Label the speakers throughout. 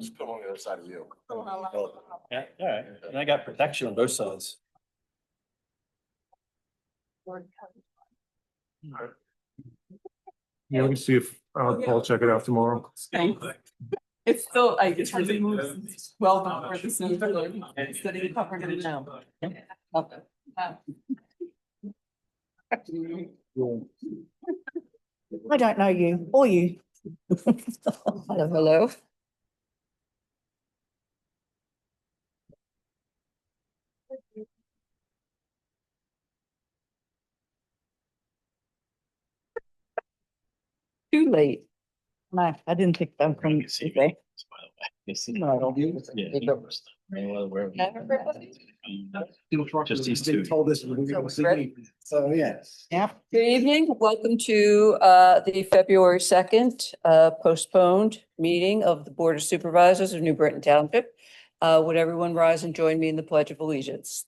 Speaker 1: Just put them on the other side of you.
Speaker 2: Yeah, all right. And I got protection on both sides.
Speaker 3: Yeah, let me see if I'll check it out tomorrow.
Speaker 4: It's still, it's really moves well before the snow. Instead of covering it now.
Speaker 5: I don't know you or you. Hello, hello. Too late. No, I didn't think them from today. No.
Speaker 2: Just these two.
Speaker 3: Told us we were gonna see. So, yes.
Speaker 5: Yeah.
Speaker 4: Good evening. Welcome to the February 2nd postponed meeting of the Board of Supervisors of New Britain Township. Would everyone rise and join me in the Pledge of Allegiance?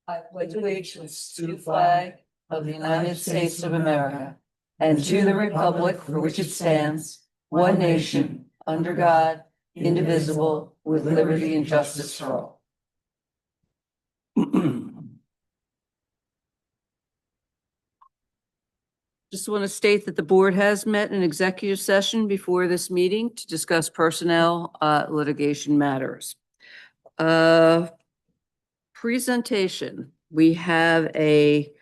Speaker 4: I pledge allegiance to the flag of the United States of America and to the republic for which it stands, one nation, under God, indivisible, with liberty and justice for all. Just want to state that the board has met in executive session before this meeting to discuss personnel litigation matters. Presentation. We have a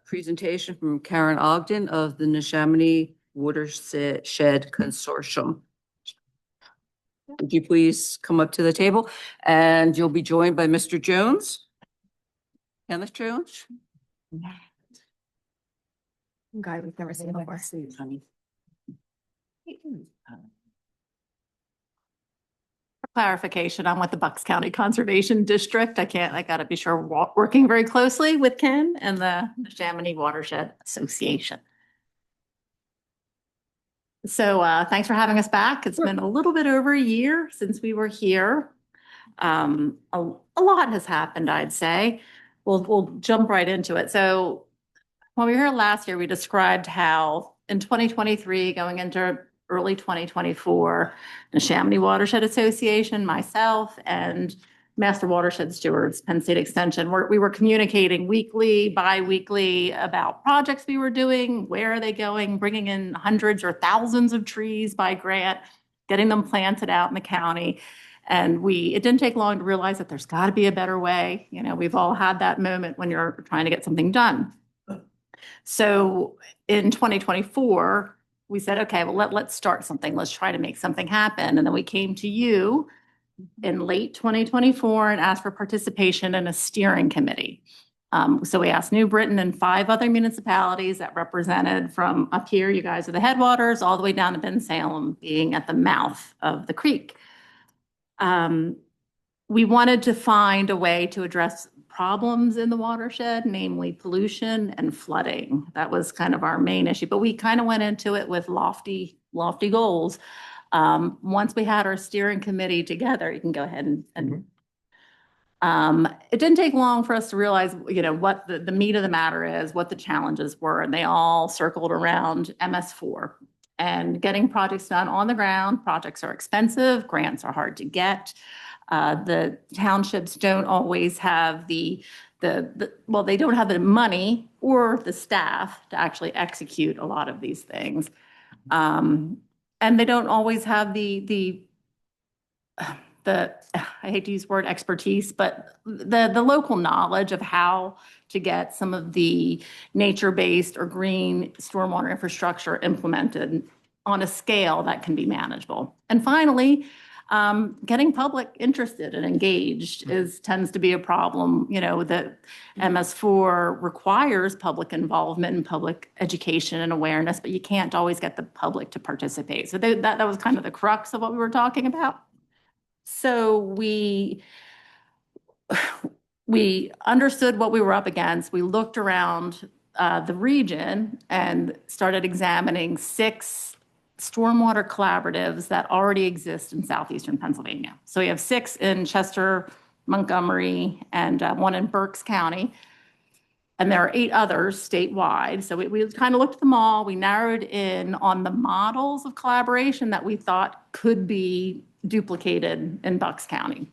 Speaker 4: presentation from Karen Ogden of the Neshaminy Watershed Consortium. Would you please come up to the table? And you'll be joined by Mr. Jones. Kenneth Jones.
Speaker 5: Guy we've never seen before.
Speaker 6: Clarification, I'm with the Bucks County Conservation District. I gotta be sure we're working very closely with Ken and the Neshaminy Watershed Association. So thanks for having us back. It's been a little bit over a year since we were here. A lot has happened, I'd say. We'll jump right into it. So when we were here last year, we described how in 2023, going into early 2024, the Neshaminy Watershed Association, myself, and Master Watershed Stewards, Penn State Extension, we were communicating weekly, bi-weekly about projects we were doing, where are they going, bringing in hundreds or thousands of trees by grant, getting them planted out in the county. And it didn't take long to realize that there's got to be a better way. You know, we've all had that moment when you're trying to get something done. So in 2024, we said, okay, well, let's start something. Let's try to make something happen. And then we came to you in late 2024 and asked for participation in a steering committee. So we asked New Britain and 5 other municipalities that represented from up here, you guys are the headwaters, all the way down to Bensalem, being at the mouth of the creek. We wanted to find a way to address problems in the watershed, namely pollution and flooding. That was kind of our main issue, but we kind of went into it with lofty goals. Once we had our steering committee together, you can go ahead and it didn't take long for us to realize, you know, what the meat of the matter is, what the challenges were, and they all circled around MS4 and getting projects done on the ground. Projects are expensive, grants are hard to get. The townships don't always have they don't have the money or the staff to actually execute a lot of these things. And they don't always have the I hate to use the word expertise, but the local knowledge of how to get some of the nature-based or green stormwater infrastructure implemented on a scale that can be manageable. And finally, getting public interested and engaged tends to be a problem. You know, that MS4 requires public involvement and public education and awareness, but you can't always get the public to participate. So that was kind of the crux of what we were talking about. So we understood what we were up against. We looked around the region and started examining 6 stormwater collaboratives that already exist in southeastern Pennsylvania. So we have 6 in Chester, Montgomery, and 1 in Berks County. And there are 8 others statewide. So we kind of looked at them all. We narrowed in on the models of collaboration that we thought could be duplicated in Bucks County.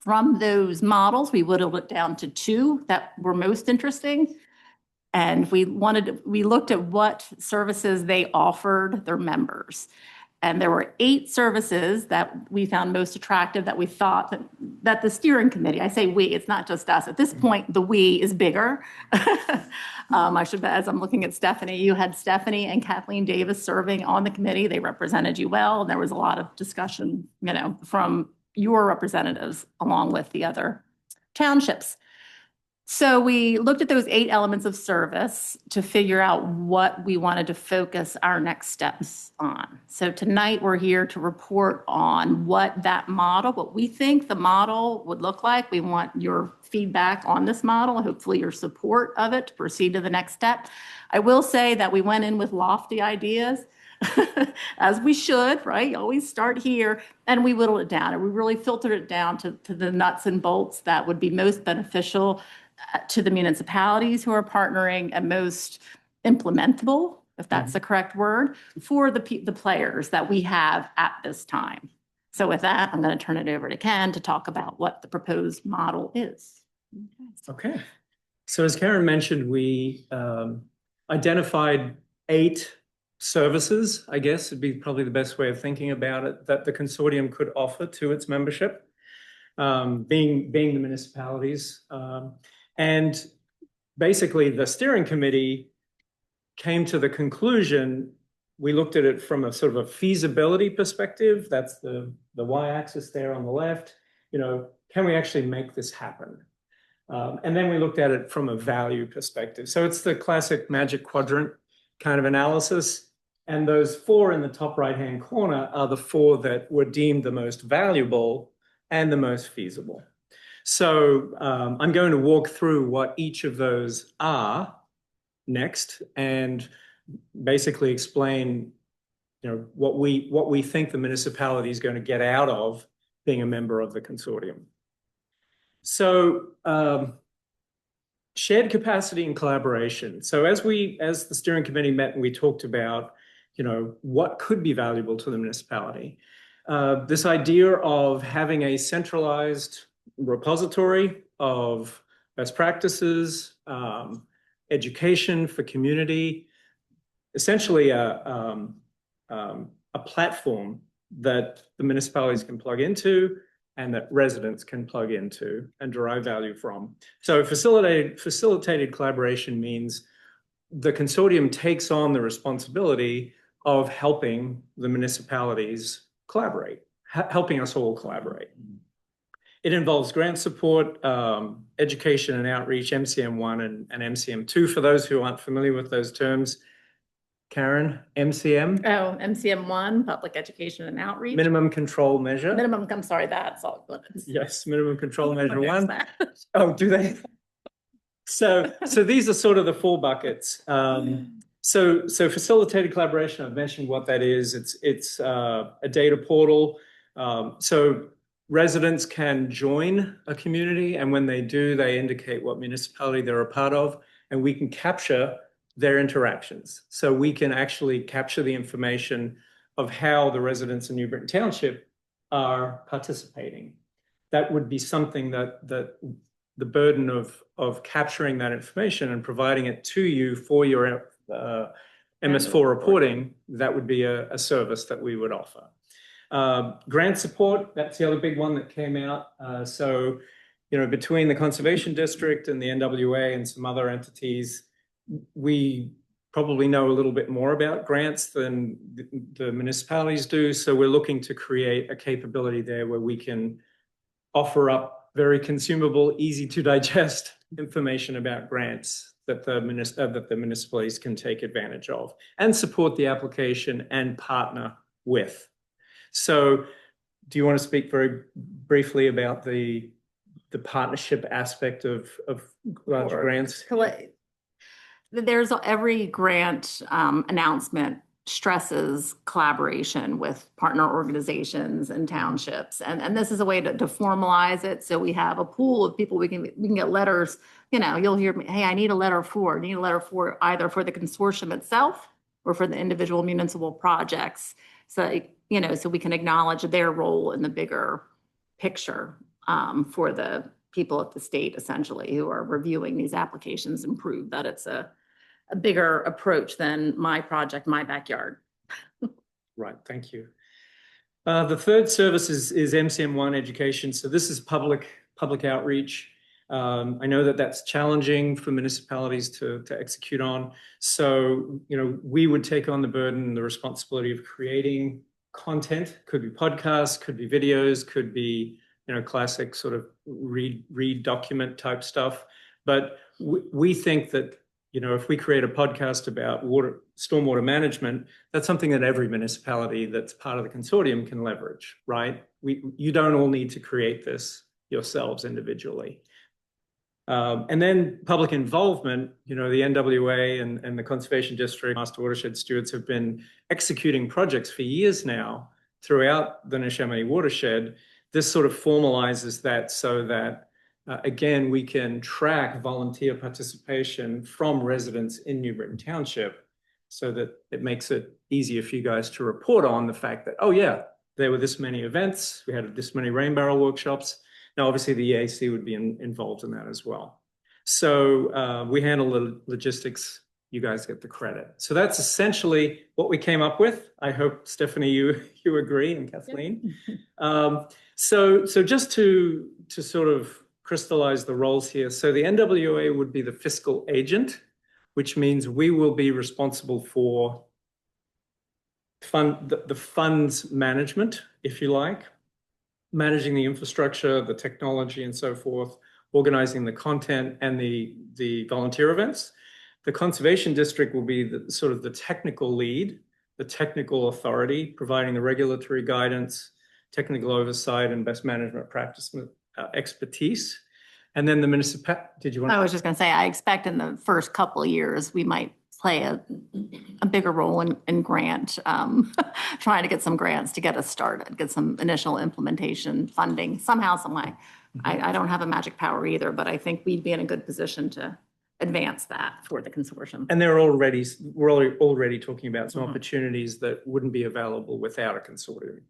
Speaker 6: From those models, we whittled it down to 2 that were most interesting. And we looked at what services they offered their members. And there were 8 services that we found most attractive that we thought that the steering committee, I say we, it's not just us. At this point, the we is bigger. As I'm looking at Stephanie, you had Stephanie and Kathleen Davis serving on the committee. They represented you well. And there was a lot of discussion, from your representatives along with the other townships. So we looked at those 8 elements of service to figure out what we wanted to focus our next steps on. So tonight we're here to report on what we think the model would look like. We want your feedback on this model, hopefully your support of it to proceed to the next step. I will say that we went in with lofty ideas, as we should, right? You always start here, and we whittled it down, and we really filtered it down to the nuts and bolts that would be most beneficial to the municipalities who are partnering and most implementable, if that's the correct word, for the players that we have at this time. So with that, I'm going to turn it over to Ken to talk about what the proposed model is.
Speaker 7: Okay. So as Karen mentioned, we identified 8 services, I guess would be probably the best way of thinking about it, that the consortium could offer to its membership, being the municipalities. And basically the steering committee came to the conclusion, we looked at it from a sort of a feasibility perspective. That's the y-axis there on the left. Can we actually make this happen? And then we looked at it from a value perspective. So it's the classic magic quadrant kind of analysis. And those 4 in the top right-hand corner are the 4 that were deemed the most valuable and the most feasible. So I'm going to walk through what each of those are next and basically explain, what we think the municipality is going to get out of being a member of the consortium. So shared capacity and collaboration. So as the steering committee met and we talked about, what could be valuable to the municipality, this idea of having a centralized repository of best practices, education for community, essentially a platform that the municipalities can plug into and that residents can plug into and derive value from. So facilitated collaboration means the consortium takes on the responsibility of helping the municipalities collaborate, helping us all collaborate. It involves grant support, education and outreach, MCM1 and MCM2. For those who aren't familiar with those terms, Karen, MCM?
Speaker 6: Oh, MCM1, Public Education and Outreach.
Speaker 7: Minimum Control Measure.
Speaker 6: That's all limits.
Speaker 7: Yes, Minimum Control Measure 1. Oh, do they? So these are sort of the 4 buckets. So facilitated collaboration, I've mentioned what that is. It's a data portal. So residents can join a community, and when they do, they indicate what municipality they're a part of, and we can capture their interactions. So we can actually capture the information of how the residents in New Britain Township are participating. That would be something that the burden of capturing that information and providing it to you for your MS4 reporting, that would be a service that we would offer. Grant support, that's the other big one that came out. So, between the Conservation District and the NWA and some other entities, we probably know a little bit more about grants than the municipalities do. So we're looking to create a capability there where we can offer up very consumable, easy to digest information about grants that the municipalities can take advantage of and support the application and partner with. So do you want to speak very briefly about the partnership aspect of large grants?
Speaker 6: There's every grant announcement stresses collaboration with partner organizations and townships. And this is a way to formalize it. So we have a pool of people we can get letters, you know, you'll hear me, hey, I need a letter for either for the consortium itself or for the individual municipal projects. So, you know, so we can acknowledge their role in the bigger picture for the people at the state, essentially, who are reviewing these applications and prove that it's a bigger approach than my project, my backyard.
Speaker 7: Right, thank you. The third service is MCM1 education. So this is public outreach. I know that that's challenging for municipalities to execute on. So, you know, we would take on the burden and the responsibility of creating content. Could be podcasts, could be videos, could be, you know, classic sort of read document type stuff. But we think that, you know, if we create a podcast about stormwater management, that's something that every municipality that's part of the consortium can leverage, right? You don't all need to create this yourselves individually. And then public involvement, you know, the NWA and the Conservation District, Master Watershed Stewards have been executing projects for years now throughout the Neshaminy watershed. This sort of formalizes that so that, again, we can track volunteer participation from residents in New Britain Township so that it makes it easier for you guys to report on the fact that, oh yeah, there were this many events, we had this many rain barrel workshops. Now, obviously, the EAC would be involved in that as well. So we handle the logistics. You guys get the credit. So that's essentially what we came up with. I hope, Stephanie, you agree, and Kathleen. So just to sort of crystallize the roles here. So the NWA would be the fiscal agent, which means we will be responsible for the funds management, if you like, managing the infrastructure, the technology, and so forth, organizing the content and the volunteer events. The Conservation District will be the sort of the technical lead, the technical authority, providing the regulatory guidance, technical oversight, and best management practice expertise. And then the municipality, did you want to?
Speaker 6: I was just going to say, I expect in the first couple of years, we might play a bigger role in grant, trying to get some grants to get us started, get some initial implementation funding somehow, some way. I don't have a magic power either, but I think we'd be in a good position to advance that for the consortium.
Speaker 7: And we're already talking about some opportunities that wouldn't be available without a consortium.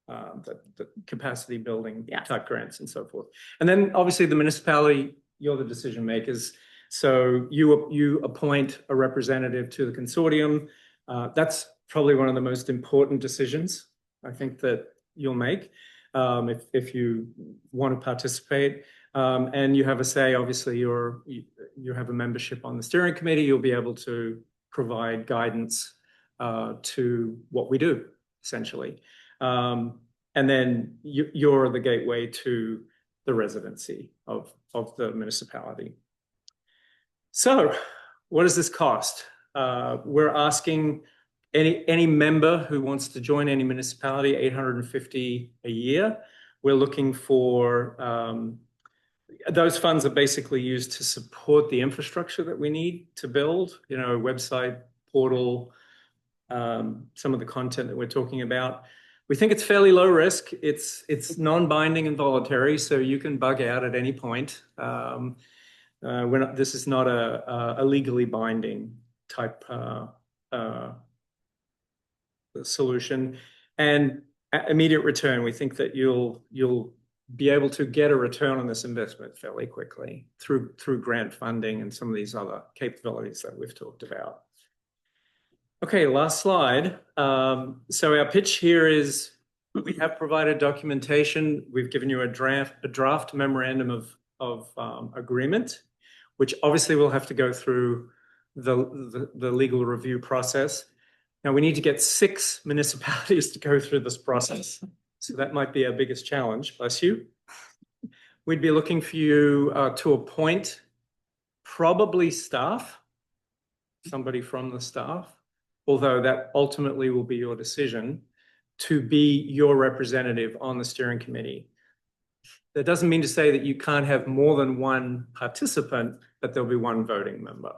Speaker 7: The capacity building type grants and so forth. And then obviously the municipality, you're the decision makers. So you appoint a representative to the consortium. That's probably one of the most important decisions I think that you'll make if you want to participate. And you have a say, obviously you have a membership on the steering committee. You'll be able to provide guidance to what we do, essentially. And then you're the gateway to the residency of the municipality. So what does this cost? We're asking any member who wants to join any municipality, $850 a year. We're looking for, those funds are basically used to support the infrastructure that we need to build, you know, website, portal, some of the content that we're talking about. We think it's fairly low risk. It's non-binding and voluntary, so you can bug out at any point. This is not a legally binding type solution. And immediate return, we think that you'll be able to get a return on this investment fairly quickly through grant funding and some of these other capabilities that we've talked about. Okay, last slide. So our pitch here is we have provided documentation. We've given you a draft memorandum of agreement, which obviously will have to go through the legal review process. Now we need to get 6 municipalities to go through this process. So that might be our biggest challenge, bless you. We'd be looking for you to appoint probably staff, somebody from the staff, although that ultimately will be your decision, to be your representative on the steering committee. That doesn't mean to say that you can't have more than one participant, but there'll be one voting member.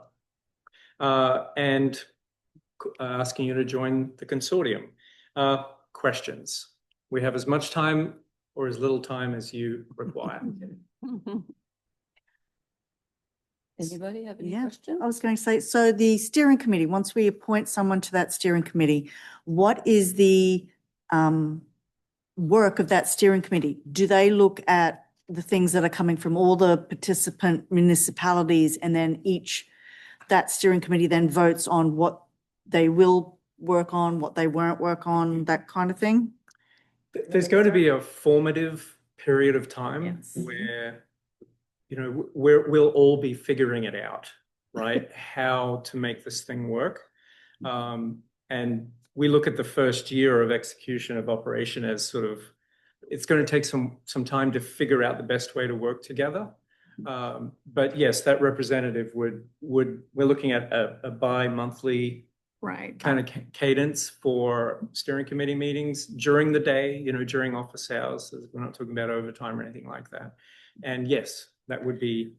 Speaker 7: And asking you to join the consortium. Questions? We have as much time or as little time as you require.
Speaker 4: Anybody have any
Speaker 5: Yeah,
Speaker 4: questions?
Speaker 5: I was going to say, so the steering committee, once we appoint someone to that steering committee, what is the work of that steering committee? Do they look at the things that are coming from all the participant municipalities, and then that steering committee then votes on what they will work on, what they won't work on, that kind of thing?
Speaker 7: There's going to be a formative period of time
Speaker 6: Yes.
Speaker 7: where, we'll all be figuring it out, right? How to make this thing work. And we look at the first year of execution of operation as sort of, it's going to take some time to figure out the best way to work together. But yes, that representative we're looking at a bi-monthly
Speaker 6: Right.
Speaker 7: kind of cadence for steering committee meetings during the day, during office hours. We're not talking about overtime or anything like that. And yes, that would be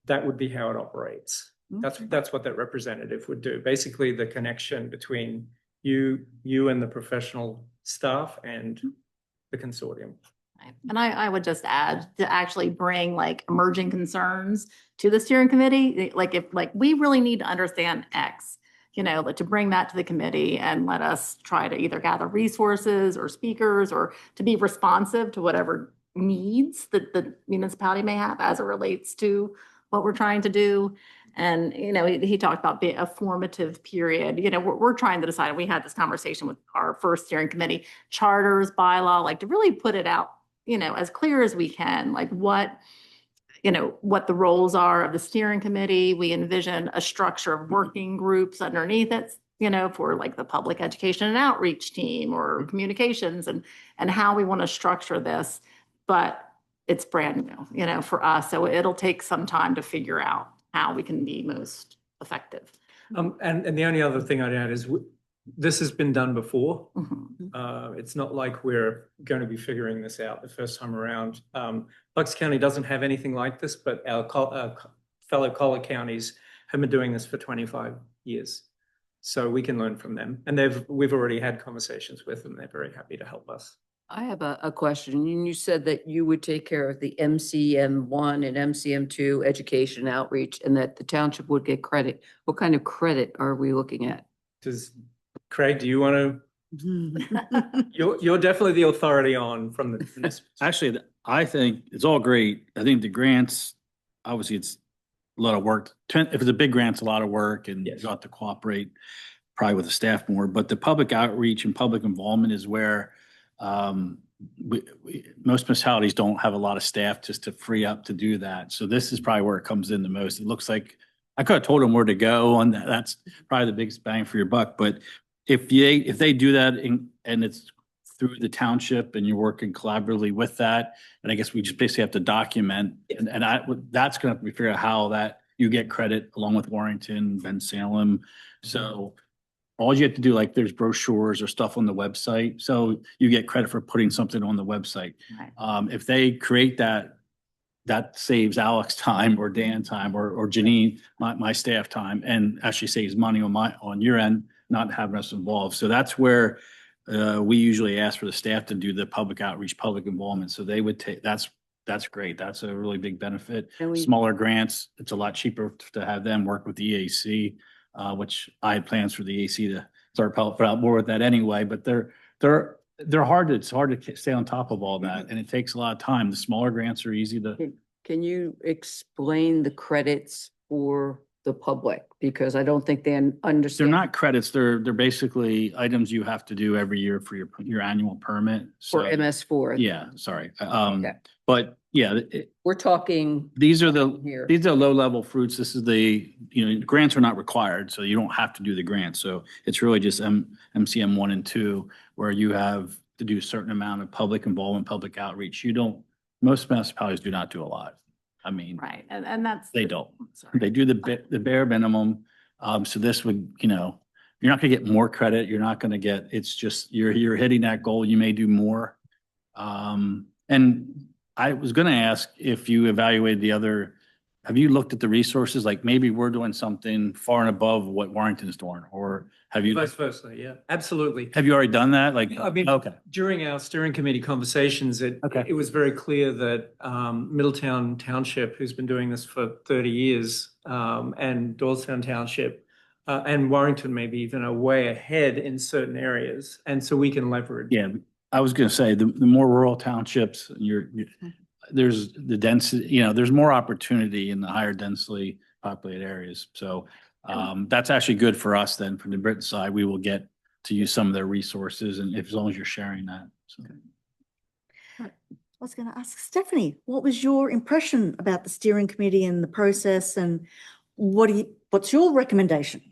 Speaker 7: how it operates. That's what that representative would do. Basically, the connection between you and the professional staff and the consortium.
Speaker 6: And I would just add to actually bring like emerging concerns to the steering committee. If we really need to understand X, to bring that to the committee and let us try to either gather resources or speakers or to be responsive to whatever needs that the municipality may have as it relates to what we're trying to do. And, he talked about a formative period. We're trying to decide, we had this conversation with our first steering committee, charters, bylaw, to really put it out, as clear as we can, what the roles are of the steering committee. We envision a structure of working groups underneath it, for the public education and outreach team or communications and how we want to structure this. But it's brand new, for us. So it'll take some time to figure out how we can be most effective.
Speaker 7: And the only other thing I'd add is this has been done before.
Speaker 6: Mhm.
Speaker 7: It's not like we're going to be figuring this out the first time around. Bucks County doesn't have anything like this, but our fellow collar counties have been doing this for 25 years. So we can learn from them. And we've already had conversations with them. They're very happy to help us.
Speaker 4: I have a question. You said that you would take care of the MCM1 and MCM2 education outreach and that the township would get credit. What kind of credit are we looking at?
Speaker 7: Craig, do you want to? You're definitely the authority from the.
Speaker 2: Actually, I think it's all great. I think the grants, obviously it's a lot of work. If it's a big grant, it's a lot of work and you
Speaker 7: Yes.
Speaker 2: have to cooperate probably with the staff more, but the public outreach and public involvement is where most municipalities don't have a lot of staff just to free up to do that. So this is probably where it comes in the most. It looks like I could have told them where to go on that. That's probably the biggest bang for your buck. But if they do that and it's through the township and you're working collaboratively with that, and I guess we just basically have to document that's going to be figure out how that you get credit along with Warrington, Ben Salem. So all you have to do, there's brochures or stuff on the website. So you get credit for putting something on the website.
Speaker 6: Right.
Speaker 2: If they create that saves Alex time or Dan time or Janine, my staff time, and actually saves money on your end, not having us involved. So that's where we usually ask for the staff to do the public outreach, public involvement. So they would take, that's great. That's a really big benefit. Smaller grants, it's a lot cheaper to have them work with the EAC, which I had plans for the EAC to start put out more with that anyway, but they're hard to stay on top of all that. And it takes a lot of time. The smaller grants are easy to.
Speaker 4: Can you explain the credits for the public? Because I don't think they understand.
Speaker 2: They're not credits. They're basically items you have to do every year for your annual permit.
Speaker 4: For MS4.
Speaker 2: Yeah, sorry.
Speaker 4: Okay.
Speaker 2: But yeah,
Speaker 4: We're talking
Speaker 2: these are
Speaker 4: here.
Speaker 2: low level fruits. This is grants are not required, so you don't have to do the grants. So it's really just MCM 1 and 2 where you have to do a certain amount of public involvement, public outreach. Most municipalities do not do a lot. I mean,
Speaker 6: Right. And that's.
Speaker 2: they don't.
Speaker 6: Sorry.
Speaker 2: They do the bare minimum. So this would, you're not gonna get more credit. You're not gonna get, it's just, you're hitting that goal. You may do more. And I was gonna ask if you evaluated the other have you looked at the resources? Like maybe we're doing something far and above what Warrington's doing, or have you,
Speaker 7: Vice versa, yeah, absolutely.
Speaker 2: have you already done that? Like,
Speaker 7: I mean,
Speaker 2: okay,
Speaker 7: during our steering committee conversations,
Speaker 2: Okay.
Speaker 7: it was very clear that Middletown Township, who's been doing this for 30 years, and Doylestown Township, and Warrington maybe even are way ahead in certain areas. And so we can leverage.
Speaker 2: yeah, I was gonna say, the more rural townships, there's the density, there's more opportunity in the higher densely populated areas. So that's actually good for us then, from the Britain side, we will get to use some of their resources, and as long as you're sharing that, so.
Speaker 5: I was going to ask Stephanie, what was your impression about the steering committee and the process, and what's your recommendation?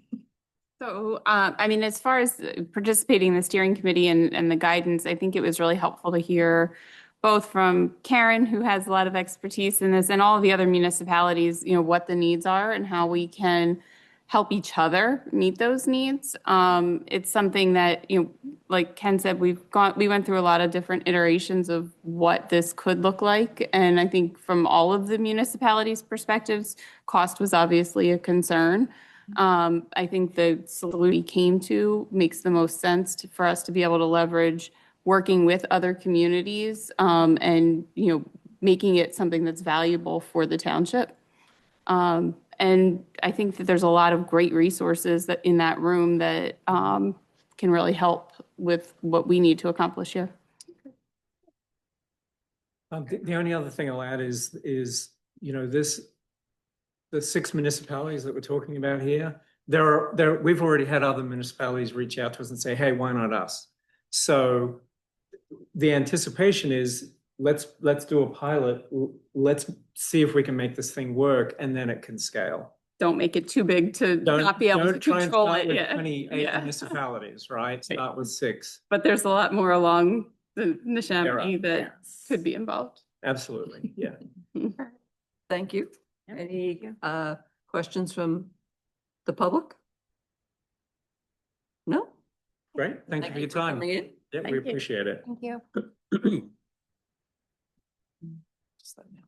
Speaker 8: So, I mean, as far as participating in the steering committee and the guidance, I think it was really helpful to hear both from Karen, who has a lot of expertise in this, and all of the other municipalities, what the needs are and how we can help each other meet those needs. It's something that, like Ken said, we went through a lot of different iterations of what this could look like. And I think from all of the municipalities' perspectives, cost was obviously a concern. I think the solution we came to makes the most sense for us to be able to leverage working with other communities, and, making it something that's valuable for the township. And I think that there's a lot of great resources that in that room that can really help with what we need to accomplish here.
Speaker 7: The only other thing I'll add is the 6 municipalities that we're talking about here, we've already had other municipalities reach out to us and say, hey, why not us? So the anticipation is let's do a pilot. Let's see if we can make this thing work, and then it can scale.
Speaker 8: Don't make it too big to not be able to
Speaker 7: Don't try and
Speaker 8: control
Speaker 7: start
Speaker 8: it.
Speaker 7: with
Speaker 8: Yeah.
Speaker 7: 28
Speaker 8: Yeah.
Speaker 7: municipalities, right? Start with 6.
Speaker 8: But there's a lot more along the Neshaminy
Speaker 7: There
Speaker 8: that could be involved.
Speaker 7: Absolutely, yeah.
Speaker 4: Thank you. Any questions from the public? No?
Speaker 7: Great, thank you for your time.
Speaker 4: coming in.
Speaker 7: Yeah,
Speaker 8: Thank
Speaker 7: we
Speaker 8: you.
Speaker 7: appreciate it.
Speaker 8: Thank you.
Speaker 4: Just let me know.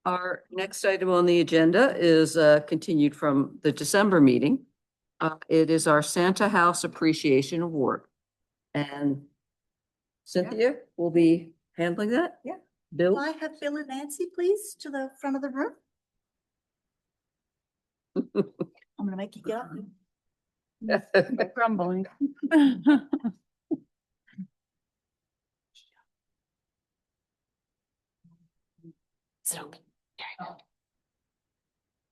Speaker 4: Our next item on the agenda is continued from the December meeting. It is our Santa House Appreciation Award. And Cynthia will be handling that?
Speaker 5: Yeah.
Speaker 4: Bill?
Speaker 5: Can I have Bill and Nancy, please, to the front of the room? I'm going to make you get up.
Speaker 8: Grumbling. So,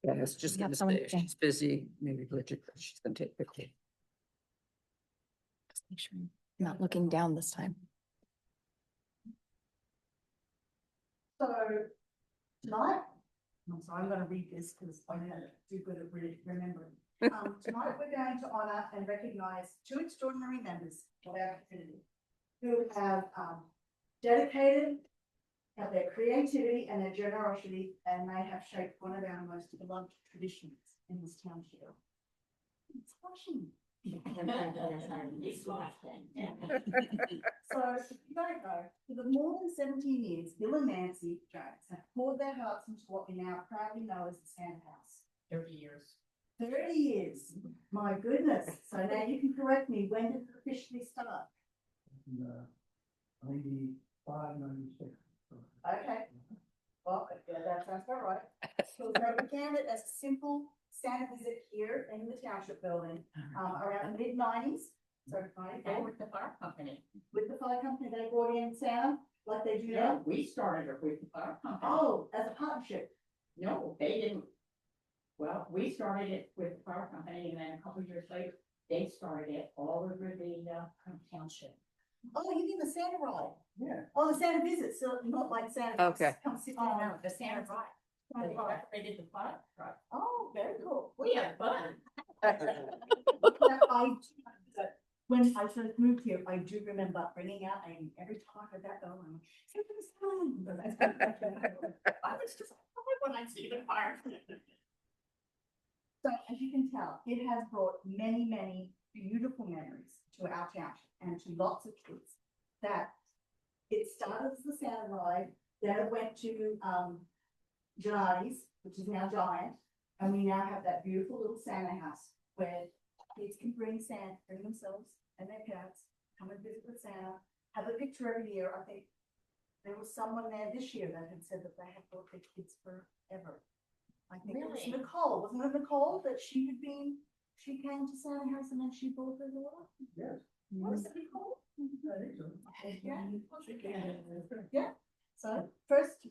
Speaker 4: Yeah, it's just
Speaker 8: You have
Speaker 4: gonna
Speaker 8: someone-
Speaker 4: stay. She's busy. Maybe Bridget, she's gonna take the picture.
Speaker 9: Just make sure you're not looking down this time.
Speaker 5: So tonight, I'm sorry, I'm going to read this because I don't do good at remembering. Tonight, we're going to honour and recognise 2 extraordinary members of our community who have dedicated, have their creativity and their generosity, and they have shaped one of our most beloved traditions in this township. It's washing. So if you don't know, for the more than 17 years, Bill and Nancy Jones have poured their hearts into what we now proudly know as the Santa House. 30 years. 30 years. My goodness. So now you can correct me. When did it officially start?
Speaker 3: 95, 96.
Speaker 5: Okay. Well, yeah, that sounds about right. So they began it as a simple Santa visit here in the township building, around the mid-90s. So
Speaker 10: With the fire company.
Speaker 5: with the fire company, they brought in Santa, like they do
Speaker 10: Yeah,
Speaker 5: now.
Speaker 10: we started it with the fire company.
Speaker 5: Oh, as a partnership.
Speaker 10: No, they didn't. Well, we started it with the fire company, and then a couple of years later, they started it all over the township.
Speaker 5: Oh, you mean the Santa ride?
Speaker 3: Yeah.
Speaker 5: Oh, the Santa visit, so not like Santa.
Speaker 4: Okay.
Speaker 5: Come sit
Speaker 10: Oh,
Speaker 5: down.
Speaker 10: no, the Santa ride. They decorated the fire truck.
Speaker 5: Oh, very cool.
Speaker 10: We had fun.
Speaker 5: When I first moved here, I do remember bringing out and every time I heard that go, I'm like,
Speaker 10: I was just, when I see the fire.
Speaker 5: so as you can tell, it has brought many, many beautiful memories to our township and to lots of kids. That it started as the Santa ride, Then it went to, Gennadi's, which is now Giant, and we now have that beautiful little Santa house where kids can bring themselves and their pets, come and visit with Santa, have a picture every year. I think there was someone there this year that had said that they had brought their kids forever. I think it was
Speaker 10: Really?
Speaker 5: Nicole, wasn't it Nicole, that she came to Santa House and then she brought her daughter?
Speaker 3: Yes.
Speaker 5: Was it Nicole?
Speaker 3: I think so.
Speaker 5: Yeah. Yeah, so first,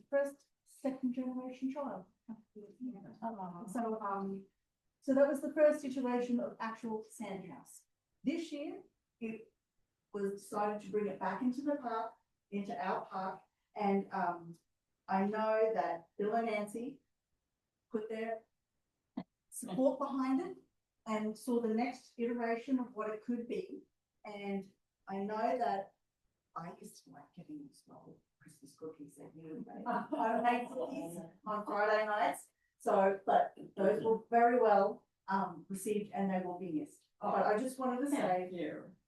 Speaker 5: second generation child. So that was the first iteration of actual Sand House. This year, it was decided to bring it back into the park, into our park, and, I know that Bill and Nancy put their support behind it and saw the next iteration of what it could be. And I know that I used to like getting small Christmas cookies that you I made cookies on Friday nights. So, but those were very well received and they will be missed. But I just wanted to say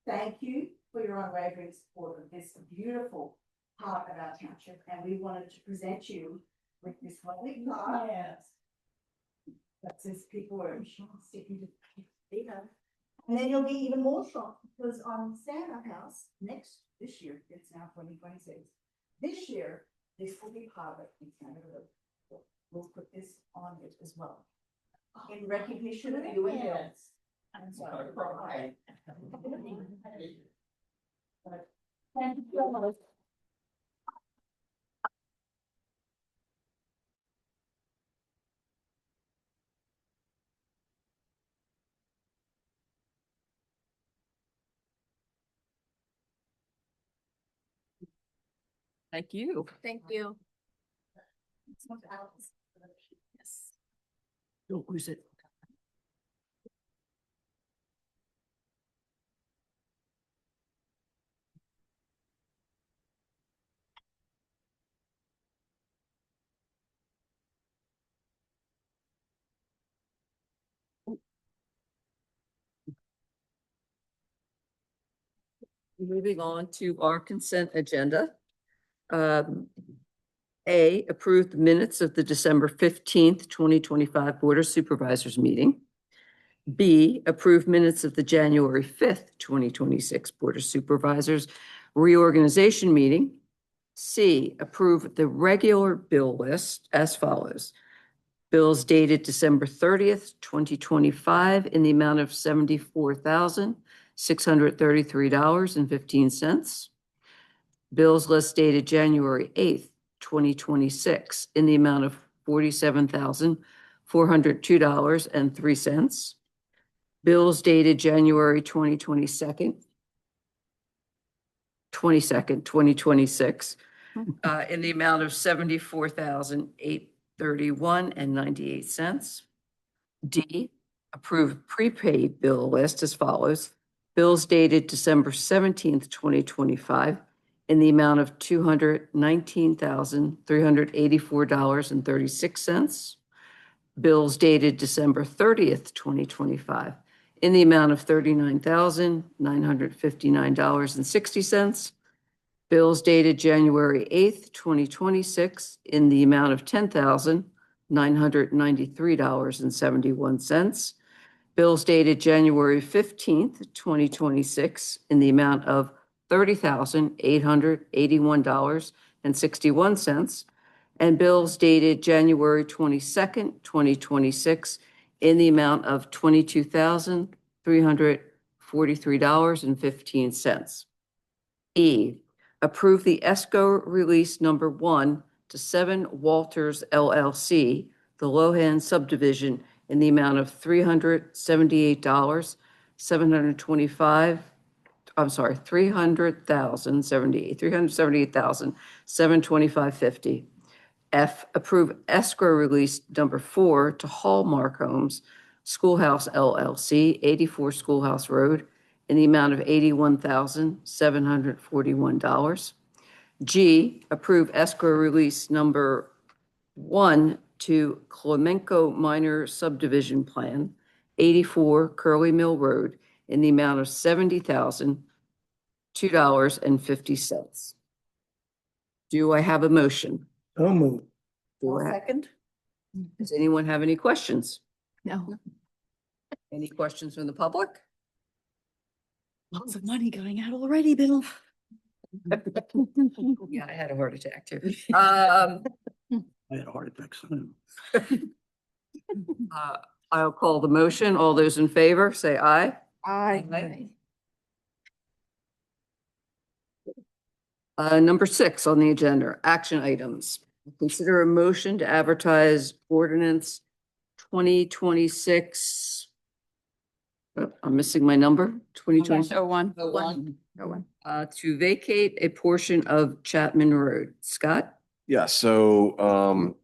Speaker 5: thank you for your unwavering support of this beautiful part of our township, and we wanted to present you with this lovely card.
Speaker 10: Yes.
Speaker 5: That says people are sticking to Peter. And then you'll be even more shocked because on Santa House this year, it's now 2026. This year, this will be part of it. It's kind of we'll put this on it as well. In recognition of you and Bill.
Speaker 10: I'm sorry. Right.
Speaker 5: Thank you so much.
Speaker 4: Thank you.
Speaker 9: Thank you.
Speaker 5: Yes.
Speaker 4: Don't lose it. Moving on to our consent agenda. A, approve the minutes of the December 15th, 2025 Board of Supervisors meeting. B, approve minutes of the January 5th, 2026 Board of Supervisors reorganization meeting. C, approve the regular bill list as follows. Bills dated December 30th, 2025 in the amount of $74,633.15. Bills list dated January 8th, 2026 in the amount of $47,402.03. Bills dated January 2026 in the amount of $74,831.98. D, approve prepaid bill list as follows. Bills dated December 17th, 2025 in the amount of $219,384.36. Bills dated December 30th, 2025 in the amount of $39,959.60. Bills dated January 8th, 2026 in the amount of $10,993.71. Bills dated January 15th, 2026 in the amount of $30,881.61. And bills dated January 22nd, 2026 in the amount of $22,343.15. E, approve the escrow release number 1 to 7 Walters LLC, the Lohan subdivision, in the amount of $378,725.50. F, approve escrow release number 4 to Hallmark Homes Schoolhouse LLC, 84 Schoolhouse Road, in the amount of $81,741. G, approve escrow release number 1 to Clemenco Minor Subdivision Plan, 84 Curly Mill Road, in the amount of $70,002.50. Do I have a motion?
Speaker 3: So moved.
Speaker 5: Second?
Speaker 4: Does anyone have any questions?
Speaker 9: No.
Speaker 4: Any questions from the public?
Speaker 5: Lots of money going out already, Bill.
Speaker 4: Yeah, I had a heart attack too.
Speaker 2: I had a heart attack soon.
Speaker 4: I'll call the motion. All those in favor, say aye.
Speaker 5: Aye.
Speaker 4: Number 6 on the agenda, action items. Consider a motion to advertise ordinance 2026. I'm missing my number, 2026.
Speaker 8: 01.
Speaker 4: To vacate a portion of Chapman Road. Scott?
Speaker 1: Yeah, so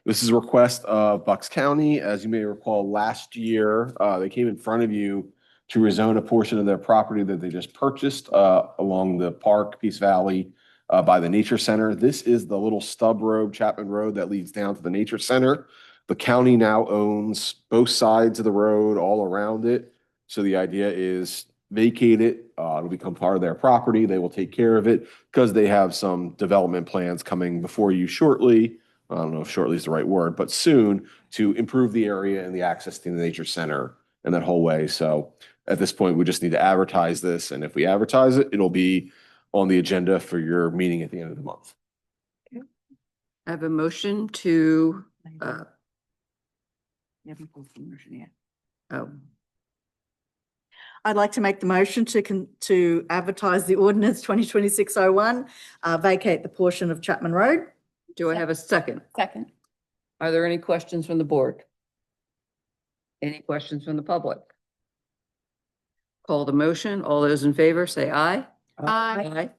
Speaker 1: this is a request of Bucks County. As you may recall, last year, they came in front of you to rezone a portion of their property that they just purchased along the park, Peace Valley, by the Nature Center. This is the little stub road, Chapman Road, that leads down to the Nature Center. The county now owns both sides of the road, all around it. So the idea is vacate it. It'll become part of their property. They will take care of it because they have some development plans coming before you shortly. I don't know if shortly is the right word, but soon, to improve the area and the access to the Nature Center and that whole way. So at this point, we just need to advertise this. And if we advertise it, it'll be on the agenda for your meeting at the end of the month.
Speaker 4: I have a motion to,
Speaker 5: You haven't called for the motion yet.
Speaker 4: oh,
Speaker 5: I'd like to make the motion to advertise the ordinance 2026-01, vacate the portion of Chapman Road.
Speaker 4: do I have a second?
Speaker 8: Second.
Speaker 4: Are there any questions from the board? Any questions from the public? Call the motion. All those in favor, say aye.
Speaker 8: Aye.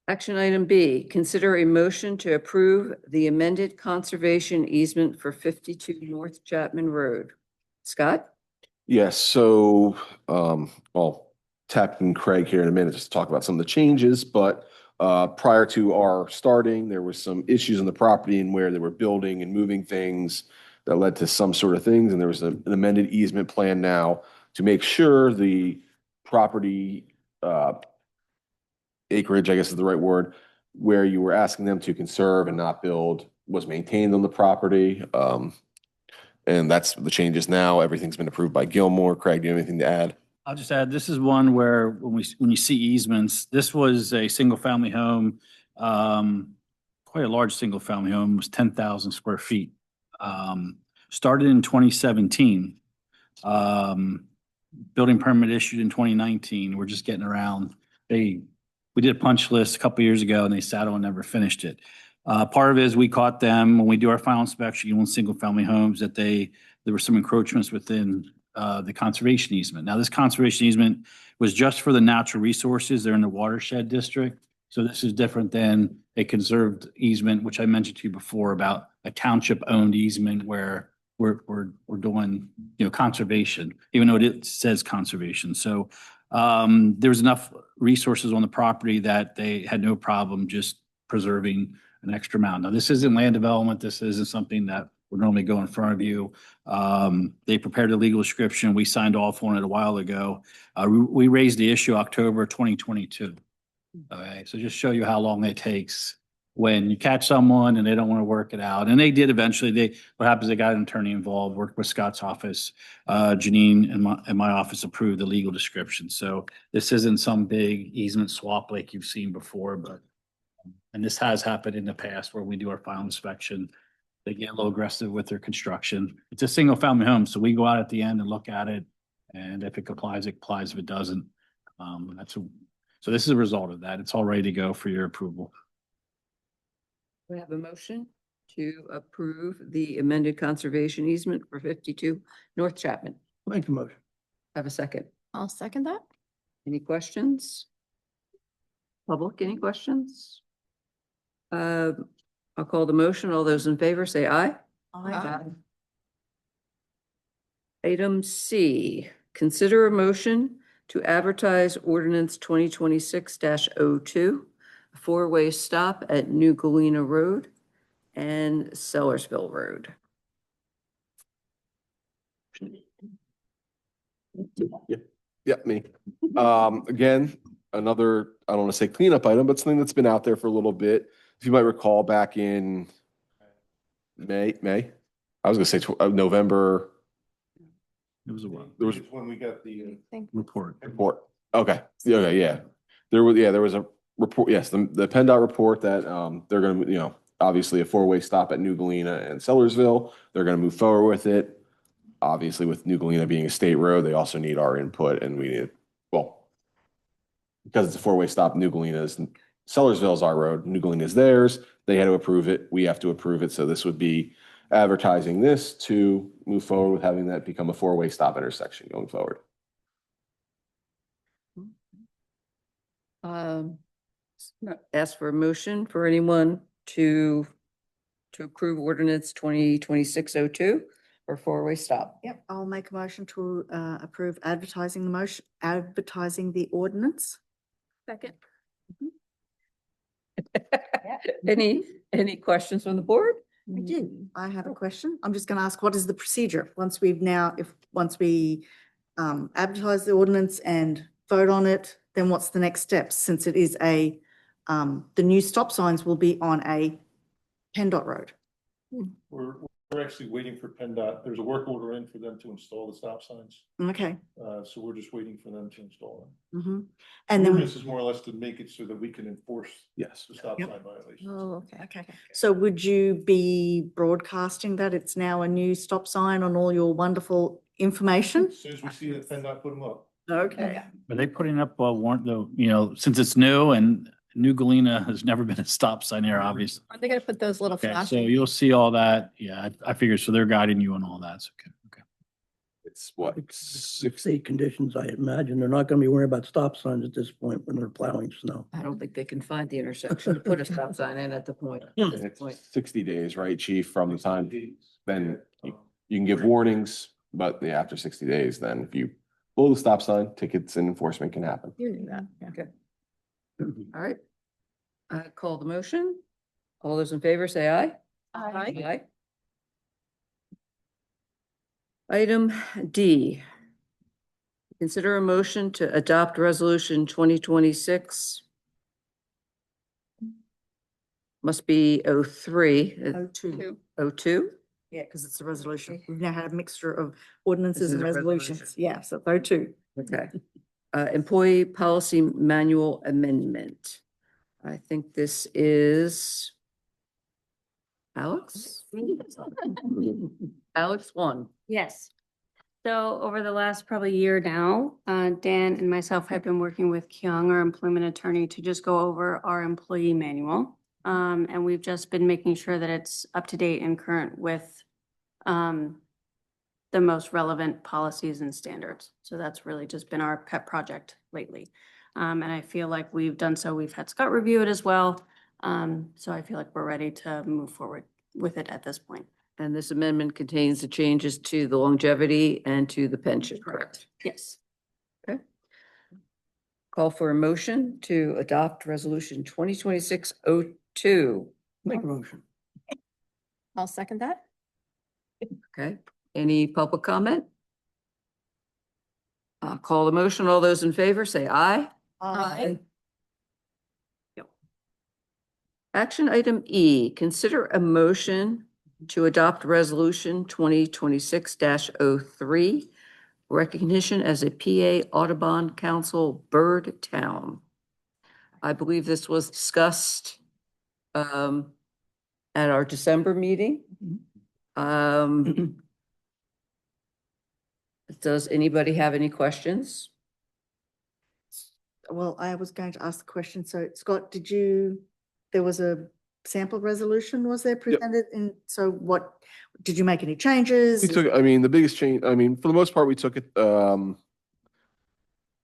Speaker 4: Action item B, consider a motion to approve the amended conservation easement for 52 North Chapman Road. Scott?
Speaker 1: Yes, so I'll tap in Craig here in a minute just to talk about some of the changes, but prior to our starting, there was some issues on the property and where they were building and moving things that led to some sort of things, and there was an amended easement plan now to make sure the property acreage, I guess is the right word, where you were asking them to conserve and not build was maintained on the property. And that's the changes now. Everything's been approved by Gilmore. Craig, do you have anything to add?
Speaker 2: I'll just add, this is one where when you see easements, this was a single family home, quite a large single family home, was 10,000 square feet. Started in 2017. Building permit issued in 2019. We're just getting around. We did a punch list a couple years ago and they sat on and never finished it. Part of it is we caught them when we do our final inspection on single family homes that there were some encroachments within the conservation easement. Now, this conservation easement was just for the natural resources. They're in the watershed district. So this is different than a conserved easement, which I mentioned to you before about a township owned easement where we're doing, conservation, even though it says conservation. So there's enough resources on the property that they had no problem just preserving an extra amount. Now, this isn't land development. This isn't something that would normally go in front of you. They prepared a legal description. We signed off on it a while ago. We raised the issue October 2022. Okay, so just show you how long it takes when you catch someone and they don't want to work it out. And they did eventually. What happens, they got an attorney involved, worked with Scott's office. Janine and my office approved the legal description. So this isn't some big easement swap like you've seen before, and this has happened in the past where we do our final inspection. They get a little aggressive with their construction. It's a single family home, so we go out at the end and look at it. And if it complies, it complies. If it doesn't, so this is a result of that. It's all ready to go for your approval.
Speaker 4: We have a motion to approve the amended conservation easement for 52 North Chapman.
Speaker 3: Make the motion.
Speaker 4: Have a second.
Speaker 9: I'll second that.
Speaker 4: Any questions? Public, any questions? I'll call the motion. All those in favor say aye. Item C, consider a motion to advertise ordinance 2026-02, a four-way stop at New Galena Road and Sellersville Road.
Speaker 1: Yeah, me. Again, another, I don't want to say cleanup item, but something that's been out there for a little bit. If you might recall back in May, I was gonna say November
Speaker 2: It was a while.
Speaker 1: There was
Speaker 11: when we got the
Speaker 2: Report.
Speaker 1: report. Okay, yeah. There was a report, yes, the PennDOT report that, they're gonna, obviously a four-way stop at New Galena and Sellersville. They're gonna move forward with it. Obviously, with New Galena being a state road, they also need our input and we need, well, because it's a four-way stop, New Galena is, Sellersville is our road, New Galena is theirs. They had to approve it. We have to approve it. So this would be advertising this to move forward with having that become a four-way stop intersection going forward.
Speaker 4: Ask for a motion for anyone to approve ordinance 2026-02 or four-way stop.
Speaker 5: Yep, I'll make a motion to approve advertising the ordinance.
Speaker 6: Second.
Speaker 4: Any questions from the board?
Speaker 5: I do. I have a question. I'm just going to ask, what is the procedure? Once we advertise the ordinance and vote on it, then what's the next steps? Since it is the new stop signs will be on a PennDOT road.
Speaker 11: We're actually waiting for PennDOT. There's a work order in for them to install the stop signs.
Speaker 5: Okay.
Speaker 11: So we're just waiting for them to install them.
Speaker 5: Mm-hmm. And then,
Speaker 11: This is more or less to make it so that we can enforce
Speaker 1: Yes.
Speaker 11: the stop
Speaker 5: Yep.
Speaker 11: sign violations.
Speaker 9: Oh, okay.
Speaker 5: okay. So would you be broadcasting that it's now a new stop sign on all your wonderful information?
Speaker 11: As soon as we see that PennDOT put them up.
Speaker 4: Okay.
Speaker 2: Are they putting up a warrant though, since it's new and New Galena has never been a stop sign here, obviously.
Speaker 9: Are they gonna put those little
Speaker 2: Okay, so
Speaker 9: flashing?
Speaker 2: you'll see all that. Yeah, I figured, so they're guiding you on all that. So, okay.
Speaker 1: It's what,
Speaker 3: State conditions, I imagine. They're not gonna be worrying about stop signs at this point when they're plowing snow.
Speaker 4: I don't think they can find the intersection to put a stop sign in at this
Speaker 1: it's
Speaker 4: point.
Speaker 1: 60 days, right, chief, from the time, then you can give warnings, but yeah, after 60 days, then if you blow the stop sign, tickets and enforcement can happen.
Speaker 9: You knew that, yeah.
Speaker 4: Okay. All right. I call the motion. All those in favor say aye. Aye. Item D. Consider a motion to adopt resolution 2026. Must be 03.
Speaker 5: O2.
Speaker 4: 02.
Speaker 5: Yeah, because it's a resolution. We've now had a mixture of ordinances
Speaker 4: This
Speaker 5: and
Speaker 4: is a
Speaker 5: resolutions.
Speaker 4: resolution.
Speaker 5: Yeah, so O2.
Speaker 4: Okay. Employee policy manual amendment. I think this is Alex? Alex 1.
Speaker 8: Yes. So over the last probably year now, Dan and myself have been working with Kyung, our employment attorney, to just go over our employee manual. And we've just been making sure that it's up to date and current with the most relevant policies and standards. So that's really just been our pet project lately. And I feel like we've done so. We've had Scott review it as well. So I feel like we're ready to move forward with it at this point.
Speaker 4: And this amendment contains the changes to the longevity and to the pension, correct?
Speaker 8: Yes.
Speaker 4: Call for a motion to adopt resolution 2026-02.
Speaker 3: Make a motion.
Speaker 9: I'll second that.
Speaker 4: Okay, any public comment? Call the motion. All those in favor say aye.
Speaker 9: Aye.
Speaker 4: Action item E, consider a motion to adopt resolution 2026-03, recognition as a PA Audubon Council Bird Town. I believe this was discussed at our December meeting. Does anybody have any questions?
Speaker 5: Well, I was going to ask the question. So Scott, there was a sample resolution, was there presented? And so did you make any changes?
Speaker 1: We took, the biggest change, for the most part, we took it,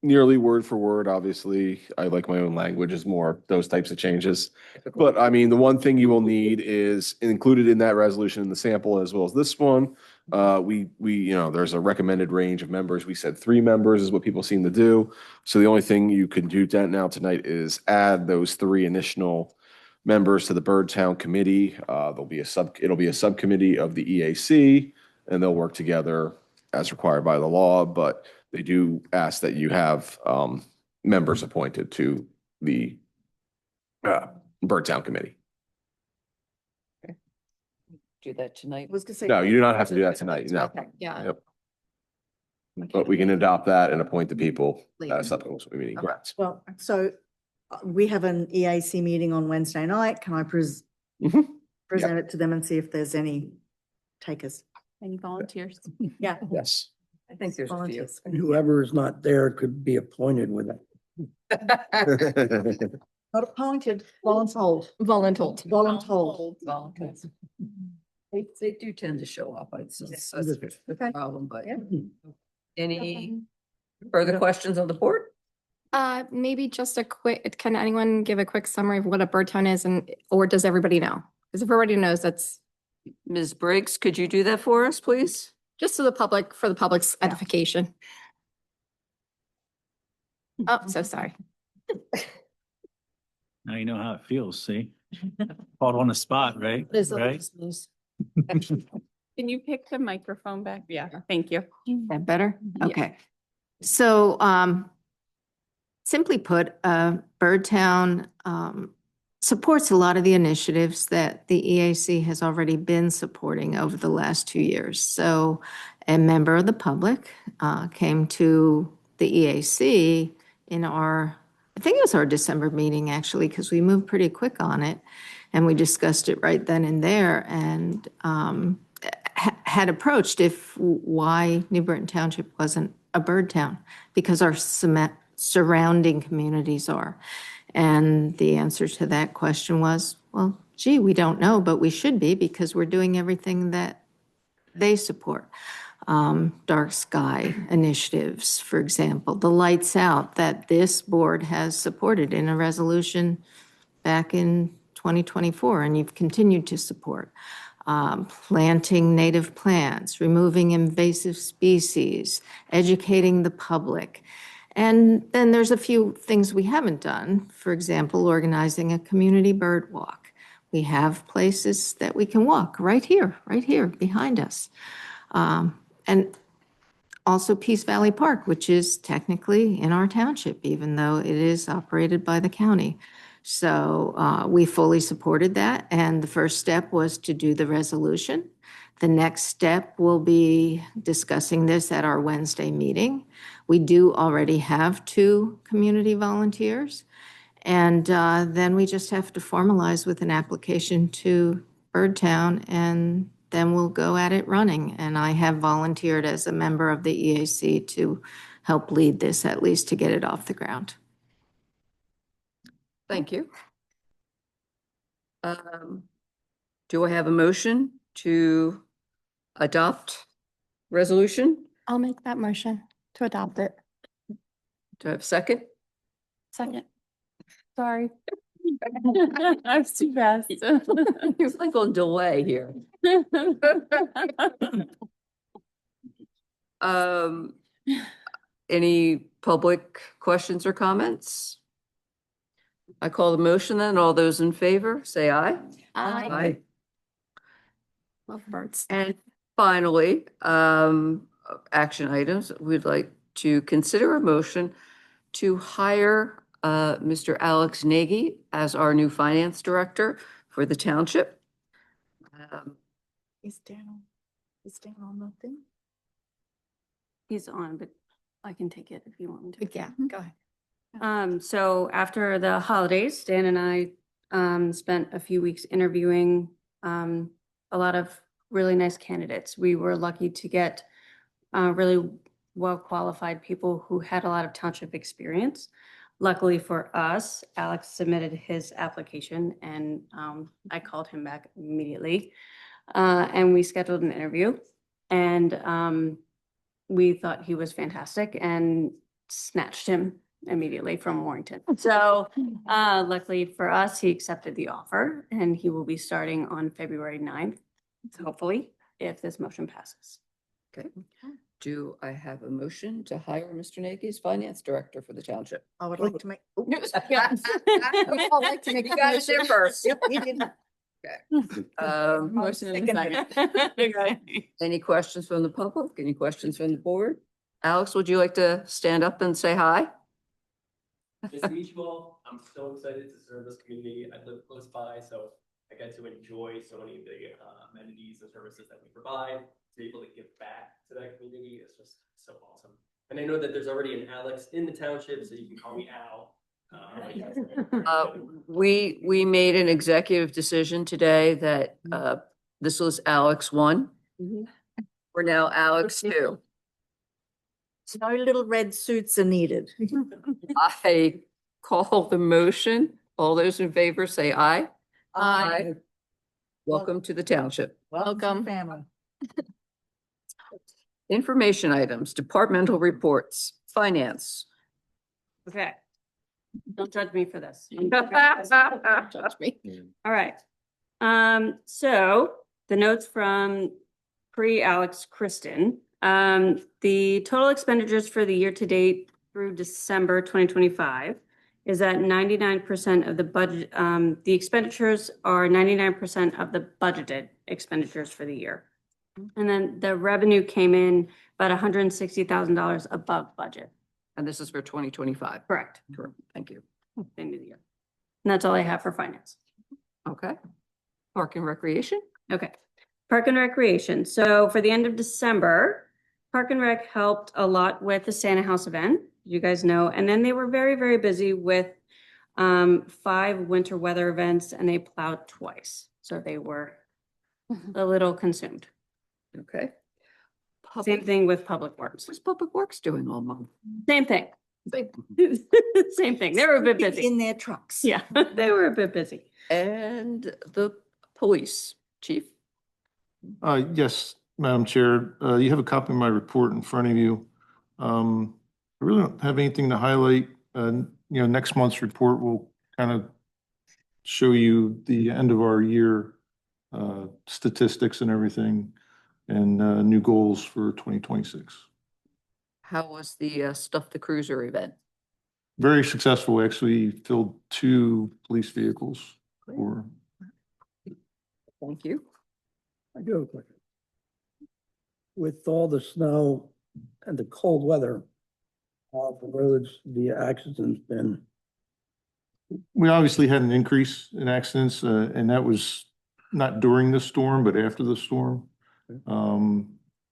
Speaker 1: nearly word for word, obviously. I like my own language is more those types of changes. But the one thing you will need is included in that resolution in the sample as well as this one. There's a recommended range of members. We said 3 members is what people seem to do. So the only thing you can do now tonight is add those 3 additional members to the Bird Town Committee. It'll be a subcommittee of the EAC, and they'll work together as required by the law. But they do ask that you have members appointed to the Birdtown Committee.
Speaker 4: Do that tonight.
Speaker 5: I was gonna say.
Speaker 1: No, you do not have to do that tonight, no.
Speaker 9: Okay, yeah.
Speaker 1: Yep. But we can adopt that and appoint the people
Speaker 9: Later.
Speaker 1: at a subsequent meeting,
Speaker 9: Okay.
Speaker 1: correct?
Speaker 5: Well, so we have an EAC meeting on Wednesday night. Can I
Speaker 1: Mhm.
Speaker 5: present it to them and see if there's any takers?
Speaker 8: Any volunteers?
Speaker 5: Yeah.
Speaker 1: Yes.
Speaker 4: I think there's a few.
Speaker 5: Volunteers.
Speaker 3: And whoever is not there could be appointed with it.
Speaker 5: Not appointed, voluntold.
Speaker 9: Voluntold.
Speaker 5: Voluntold.
Speaker 4: Volunteers. They do tend to show up. It's that's the
Speaker 5: Okay.
Speaker 4: problem, but
Speaker 5: Yeah.
Speaker 4: any further questions on the board?
Speaker 9: Maybe just a quick, can anyone give a quick summary of what a bird town is or does everybody know? Because if everybody knows, that's
Speaker 4: Ms. Briggs, could you do that for us, please?
Speaker 9: just to the public, for the public's edification. Oh, so sorry.
Speaker 2: Now you know how it feels, see? Caught on the spot, right? Right?
Speaker 8: Can you pick the microphone back? Yeah, thank you.
Speaker 12: That better?
Speaker 9: Yeah.
Speaker 12: Okay. So, simply put, Birdtown, supports a lot of the initiatives that the EAC has already been supporting over the last 2 years. So a member of the public, came to the EAC in I think it was our December meeting actually, because we moved pretty quick on it. And we discussed it right then and there and, had approached why New Britain Township wasn't a bird town, because our surrounding communities are. And the answer to that question was, well, gee, we don't know, but we should be because we're doing everything that they support. Dark sky initiatives, for example, the lights out that this board has supported in a resolution back in 2024, and you've continued to support. Planting native plants, removing invasive species, educating the public. And then there's a few things we haven't done. For example, organizing a community bird walk. We have places that we can walk right here behind us. And also Peace Valley Park, which is technically in our township, even though it is operated by the county. So we fully supported that. And the first step was to do the resolution. The next step will be discussing this at our Wednesday meeting. We do already have 2 community volunteers. And then we just have to formalize with an application to Birdtown, and then we'll go at it running. And I have volunteered as a member of the EAC to help lead this, at least to get it off the ground.
Speaker 4: Thank you. Do I have a motion to adopt resolution?
Speaker 9: I'll make that motion to adopt it.
Speaker 4: Do I have a second?
Speaker 8: Second. Sorry. I was too fast.
Speaker 4: You're like on delay here. Any public questions or comments? I call the motion then. All those in favor, say aye.
Speaker 9: I love birds.
Speaker 4: And finally, action items, we'd like to consider a motion to hire Mr. Alex Nagy as our new finance director for the township.
Speaker 5: Is Dan on the thing?
Speaker 8: He's on, but I can take it if you want me to.
Speaker 9: Yeah, go ahead.
Speaker 8: So after the holidays, Dan and I spent a few weeks interviewing a lot of really nice candidates. We were lucky to get really well-qualified people who had a lot of township experience. Luckily for us, Alex submitted his application and I called him back immediately. And we scheduled an interview and we thought he was fantastic and snatched him immediately from Warrington. So luckily for us, he accepted the offer and he will be starting on February 9th, hopefully, if this motion passes.
Speaker 4: Okay. Do I have a motion to hire Mr. Nagy as finance director for the township?
Speaker 5: I would like to make.
Speaker 9: Yes. We'd all like to make
Speaker 4: You got it there first.
Speaker 5: Yep, you did.
Speaker 8: Motion and a
Speaker 5: Second.
Speaker 8: second.
Speaker 4: Any questions from the public? Any questions from the board? Alex, would you like to stand up and say hi?
Speaker 13: Nice to meet you all. I'm so excited to serve this community. I live close by, so I get to enjoy so many of the amenities and services that we provide. To be able to give back to that community is just so awesome. And I know that there's already an Alex in the township, so you can call me Al.
Speaker 4: We made an executive decision today that this was Alex 1. We're now Alex 2.
Speaker 5: No little red suits are needed.
Speaker 4: I call the motion. All those in favor say aye.
Speaker 5: Aye.
Speaker 4: Welcome to the township.
Speaker 5: Welcome, family.
Speaker 4: Information items, departmental reports, finance.
Speaker 14: Okay. Don't judge me for this.
Speaker 4: Judge me.
Speaker 14: All right. So the notes from pre-Alex Kristen, the total expenditures for the year to date through December 2025 is at 99% of the budget. The expenditures are 99% of the budgeted expenditures for the year. And then the revenue came in about $160,000 above budget.
Speaker 4: And this is for 2025.
Speaker 14: Correct.
Speaker 4: Correct. Thank you.
Speaker 14: End of the year. And that's all I have for finance.
Speaker 4: Okay. Park and Recreation?
Speaker 14: Okay. Park and Recreation. So for the end of December, Park and Rec helped a lot with the Santa House event, you guys know, and then they were very, very busy with 5 winter weather events, and they plowed twice. So they were a little consumed.
Speaker 4: Okay.
Speaker 14: Same thing with Public Works.
Speaker 4: What's Public Works doing all month?
Speaker 14: Same thing. Same thing. They were a bit busy.
Speaker 5: In their trucks.
Speaker 14: Yeah, they were a bit busy.
Speaker 4: And the police, chief?
Speaker 11: Yes, Madam Chair, you have a copy of my report in front of you. I really don't have anything to highlight. Next month's report will kind of show you the end of our year statistics and everything, and new goals for 2026.
Speaker 4: How was the Stuff the Cruiser event?
Speaker 11: Very successful. We actually filled 2 police vehicles. For
Speaker 4: Thank you.
Speaker 3: I do have a question. With all the snow and the cold weather, how have the roads, the accidents been?
Speaker 11: We obviously had an increase in accidents, and that was not during the storm, but after the storm.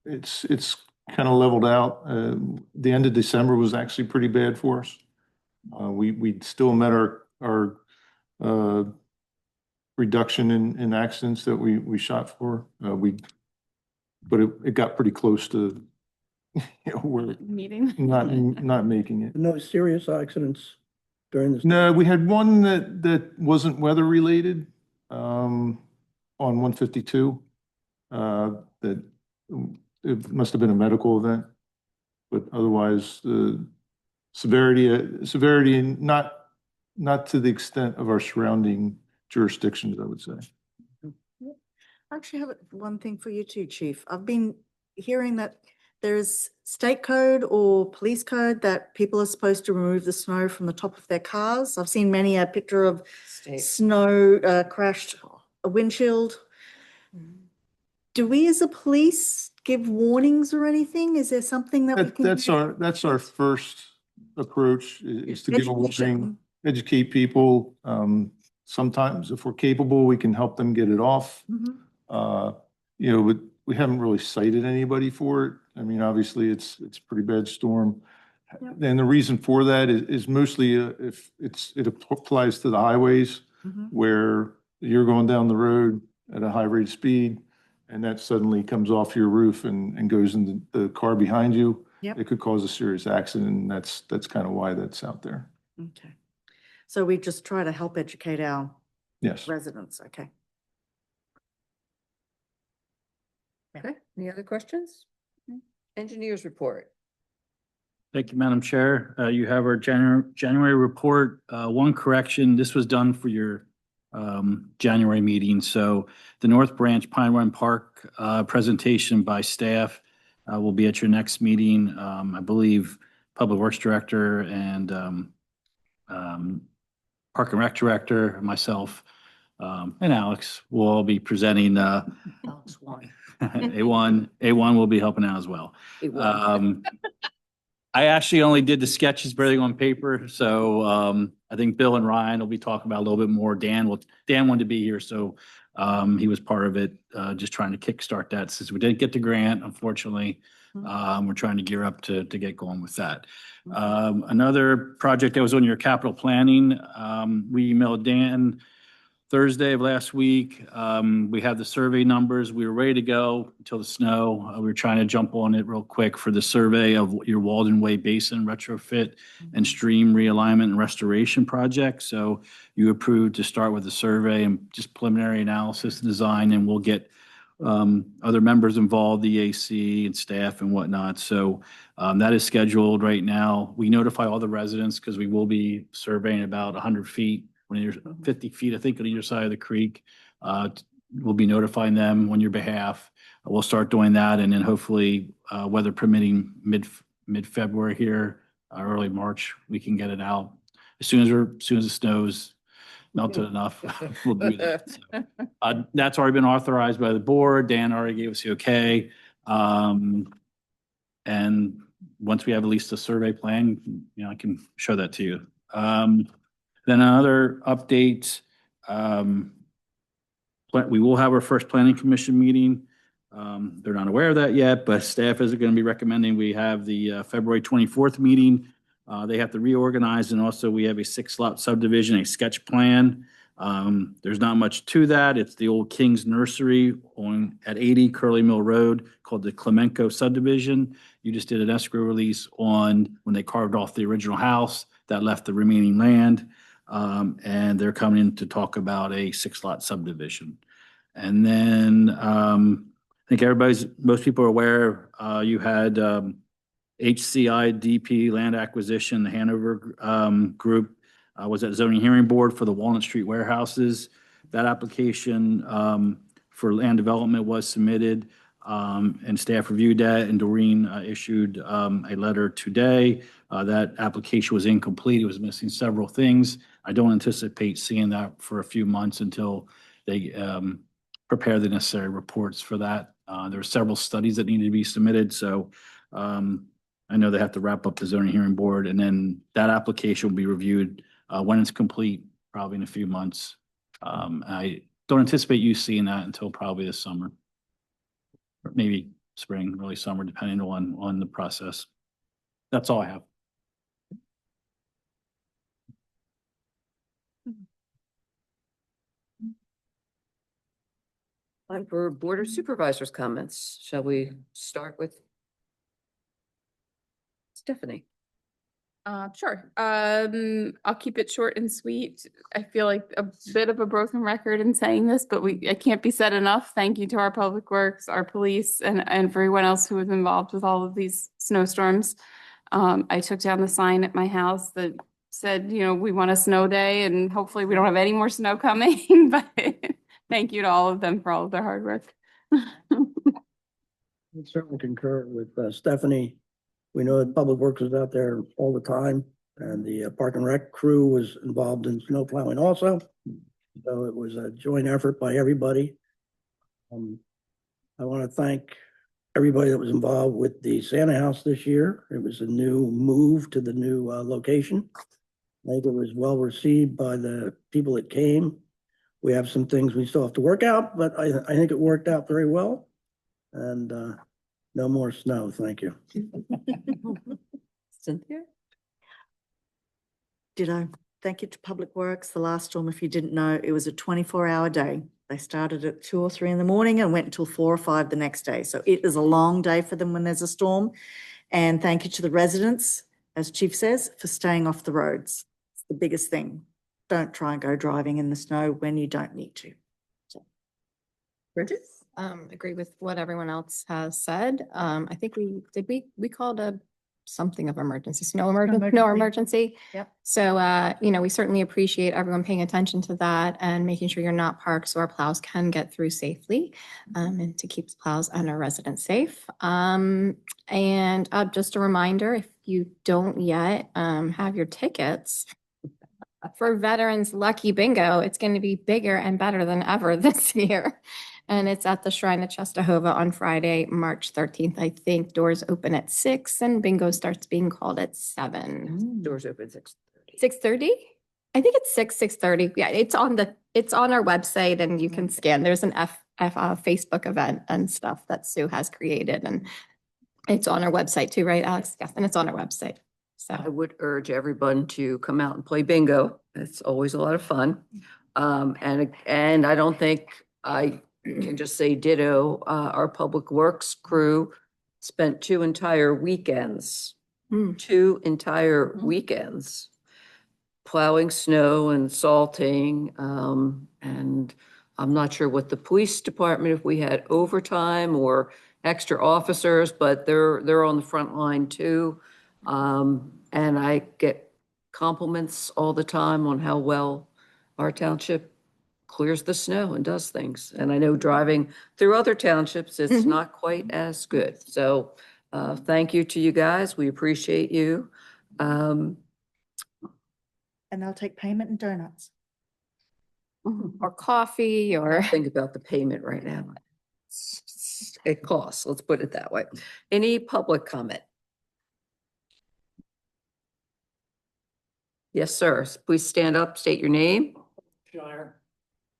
Speaker 11: It's kind of leveled out. The end of December was actually pretty bad for us. We still met our reduction in accidents that we shot for. But it got pretty close to where
Speaker 14: Meeting.
Speaker 11: not making it.
Speaker 3: No serious accidents during this?
Speaker 11: No, we had one that wasn't weather related on 152. That it must have been a medical event, but otherwise the severity and not to the extent of our surrounding jurisdictions, I would say.
Speaker 5: I actually have one thing for you too, Chief. I've been hearing that there's state code or police code that people are supposed to remove the snow from the top of their cars. I've seen many a picture of snow crashed a windshield. Do we as a police give warnings or anything? Is there something that we can?
Speaker 11: That's our first approach is to give a warning,
Speaker 5: Education.
Speaker 11: educate people. Sometimes if we're capable, we can help them get it off.
Speaker 5: Mhm.
Speaker 11: But we haven't really cited anybody for it. I mean, obviously it's a pretty bad storm.
Speaker 5: Yep.
Speaker 11: And the reason for that is mostly if it applies to the highways
Speaker 5: Mhm.
Speaker 11: where you're going down the road at a high rate of speed and that suddenly comes off your roof and goes into the car behind you.
Speaker 5: Yep.
Speaker 11: It could cause a serious accident, and that's kind of why that's out there.
Speaker 5: Okay. So we just try to help educate our
Speaker 11: Yes.
Speaker 5: residents, okay?
Speaker 4: Okay, any other questions? Engineers report.
Speaker 2: Thank you, Madam Chair. You have our January report. One correction, this was done for your January meeting. So the North Branch Pine Run Park presentation by staff will be at your next meeting. I believe Public Works Director and Park and Rec Director, myself, and Alex will all be presenting.
Speaker 4: Alex won.
Speaker 2: A1 will be helping out as well. I actually only did the sketches, barely on paper, so I think Bill and Ryan will be talking about a little bit more. Dan wanted to be here, so he was part of it, just trying to kickstart that since we didn't get the grant, unfortunately. We're trying to gear up to get going with that. Another project that was on your capital planning, we emailed Dan Thursday of last week. We have the survey numbers. We were ready to go until the snow. We were trying to jump on it real quick for the survey of your Walden Way Basin retrofit and stream realignment and restoration project. So you approved to start with the survey and just preliminary analysis and design, and we'll get other members involved, the AC and staff and whatnot. So that is scheduled right now. We notify all the residents because we will be surveying about 100 feet. When you're 50 feet, I think, on either side of the creek, we'll be notifying them on your behalf. We'll start doing that, and then hopefully, weather permitting, mid-February here, early March, we can get it out. As soon as the snow's melted enough, we'll do that. So, that's already been authorized by the board. Dan already gave us the okay. And once we have at least a survey plan, I can show that to you. Then another update, we will have our first planning commission meeting. They're not aware of that yet, but staff is going to be recommending we have the February 24th meeting. They have to reorganize, and also we have a 6-lot subdivision, a sketch plan. There's not much to that. It's the old King's Nursery at 80 Curly Mill Road called the Clemenco subdivision. You just did an escrow release on when they carved off the original house that left the remaining land. And they're coming in to talk about a 6-lot subdivision. And then I think most people are aware, you had HCI DP Land Acquisition, the Hanover group was at zoning hearing board for the Walnut Street warehouses. That application for land development was submitted, and staff reviewed that, and Doreen issued a letter today. That application was incomplete. It was missing several things. I don't anticipate seeing that for a few months until they prepare the necessary reports for that. There are several studies that need to be submitted, so I know they have to wrap up the zoning hearing board, and then that application will be reviewed when it's complete, probably in a few months. I don't anticipate you seeing that until probably this summer, or maybe spring, early summer, depending on the process. That's all I have.
Speaker 4: Time for Board of Supervisors comments. Shall we start with Stephanie?
Speaker 8: Sure. I'll keep it short and sweet. I feel like a bit of a broken record in saying this, but it can't be said enough. Thank you to our public works, our police, and for everyone else who was involved with all of these snowstorms. I took down the sign at my house that said, we want a snow day, and hopefully we don't have any more snow coming, but thank you to all of them for all of their hard work.
Speaker 3: We certainly concur with Stephanie. We know that Public Works is out there all the time, and the Park and Rec crew was involved in snow plowing also. So it was a joint effort by everybody. I want to thank everybody that was involved with the Santa House this year. It was a new move to the new location. I think it was well received by the people that came. We have some things we still have to work out, but I think it worked out very well. And no more snow, thank you.
Speaker 4: Cynthia?
Speaker 5: Ditto. Thank you to Public Works. The last storm, if you didn't know, it was a 24-hour day. They started at 2 or 3 in the morning and went until 4 or 5 the next day. So it is a long day for them when there's a storm. And thank you to the residents, as Chief says, for staying off the roads. It's the biggest thing. Don't try and go driving in the snow when you don't need to. So.
Speaker 4: Bridget?
Speaker 9: Agree with what everyone else has said. I think we called a something of emergency, no emergency.
Speaker 5: Yep.
Speaker 9: So, we certainly appreciate everyone paying attention to that and making sure you're not parked so our plows can get through safely, and to keep the plows and our residents safe. And just a reminder, if you don't yet have your tickets for Veterans Lucky Bingo, it's going to be bigger and better than ever this year. And it's at the Shrine of Czestochowa on Friday, March 13th. I think doors open at 6 and bingo starts being called at 7.
Speaker 4: Doors open 6:30.
Speaker 9: 6:30? I think it's 6:30. Yeah, it's on our website and you can scan. There's an Facebook event and stuff that Sue has created and it's on our website too, right, Alex? Yes, and it's on our website.
Speaker 4: I
Speaker 9: So,
Speaker 4: would urge everyone to come out and play bingo. It's always a lot of fun. And I don't think I can just say ditto. Our Public Works crew spent 2 entire weekends,
Speaker 9: Hmm.
Speaker 4: 2 entire weekends plowing snow and salting. And I'm not sure what the police department, if we had overtime or extra officers, but they're on the front line too. And I get compliments all the time on how well our township clears the snow and does things. And I know driving through other townships, it's
Speaker 9: Mhm.
Speaker 4: not quite as good. So thank you to you guys. We appreciate you.
Speaker 5: And they'll take payment in donuts.
Speaker 9: or coffee or.
Speaker 4: Think about the payment right now. It costs, let's put it that way. Any public comment? Yes, sir. Please stand up, state your name.
Speaker 15: Shire.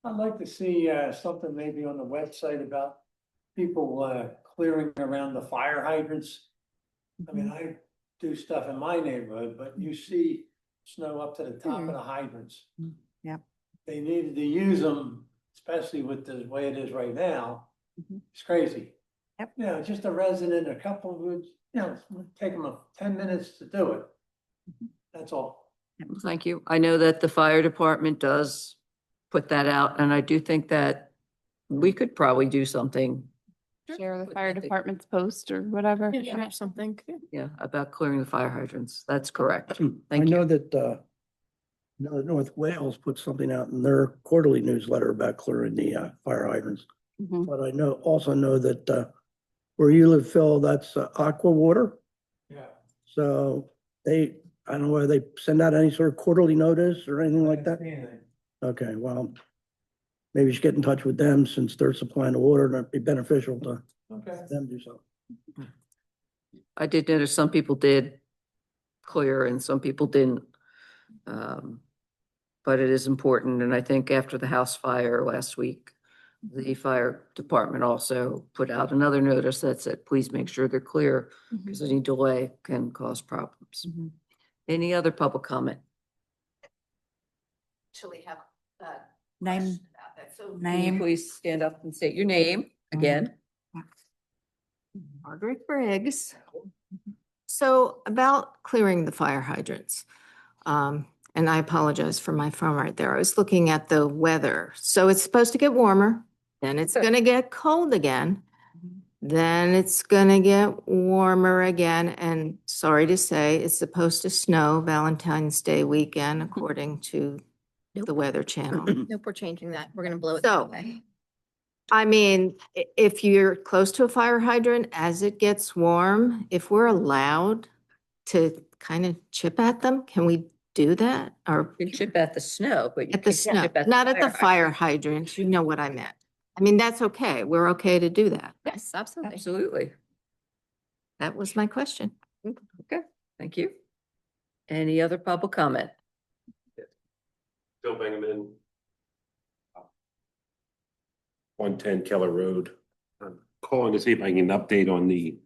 Speaker 15: I'd like to see something maybe on the website about people clearing around the fire hydrants. I mean, I do stuff in my neighborhood, but you see snow up to the top of the hydrants.
Speaker 5: Yep.
Speaker 15: They needed to use them, especially with the way it is right now. It's crazy.
Speaker 5: Yep.
Speaker 15: You know, just a resident, a couple of, take them 10 minutes to do it. That's all.
Speaker 4: Thank you. I know that the fire department does put that out, and I do think that we could probably do something,
Speaker 8: Share the fire department's post or whatever.
Speaker 9: Yeah, something.
Speaker 4: yeah, about clearing the fire hydrants. That's correct.
Speaker 3: I
Speaker 4: Thank
Speaker 3: know
Speaker 4: you.
Speaker 3: that, North Wales put something out in their quarterly newsletter about clearing the fire hydrants.
Speaker 8: Mhm.
Speaker 3: But I also know that where you live, Phil, that's Aqua Water.
Speaker 15: Yeah.
Speaker 3: So I don't know whether they send out any sort of quarterly notice or anything like that.
Speaker 15: Anything.
Speaker 3: Okay, well, maybe you should get in touch with them since they're supplying the water and it'd be beneficial to
Speaker 15: Okay.
Speaker 3: them do something.
Speaker 4: I did notice some people did clear and some people didn't. But it is important, and I think after the house fire last week, the fire department also put out another notice that said, please make sure they're clear, because any delay can cause problems. Any other public comment?
Speaker 12: Actually have
Speaker 5: Name,
Speaker 4: Can you
Speaker 5: name.
Speaker 4: please stand up and state your name again?
Speaker 12: Margaret Briggs. So about clearing the fire hydrants. And I apologize for my phone right there. I was looking at the weather. So it's supposed to get warmer, then it's gonna get cold again. Then it's gonna get warmer again, and sorry to say, it's supposed to snow Valentine's Day weekend according to the Weather Channel.
Speaker 9: Nope, we're changing that. We're gonna blow it
Speaker 12: So-
Speaker 9: that way.
Speaker 12: I mean, if you're close to a fire hydrant, as it gets warm, if we're allowed to kind of chip at them, can we do that? Or
Speaker 4: You can chip at the snow, but you
Speaker 12: at the
Speaker 4: can't
Speaker 12: snow,
Speaker 4: chip at
Speaker 12: not at the
Speaker 4: hydrant.
Speaker 12: fire hydrant, you know what I meant. I mean, that's okay. We're okay to do that.
Speaker 9: Yes, absolutely.
Speaker 4: Absolutely.
Speaker 12: That was my question.
Speaker 4: Okay, thank you. Any other public comment?
Speaker 16: Bill Bingaman. 110 Keller Road. I'm calling to see if I can get an update on the,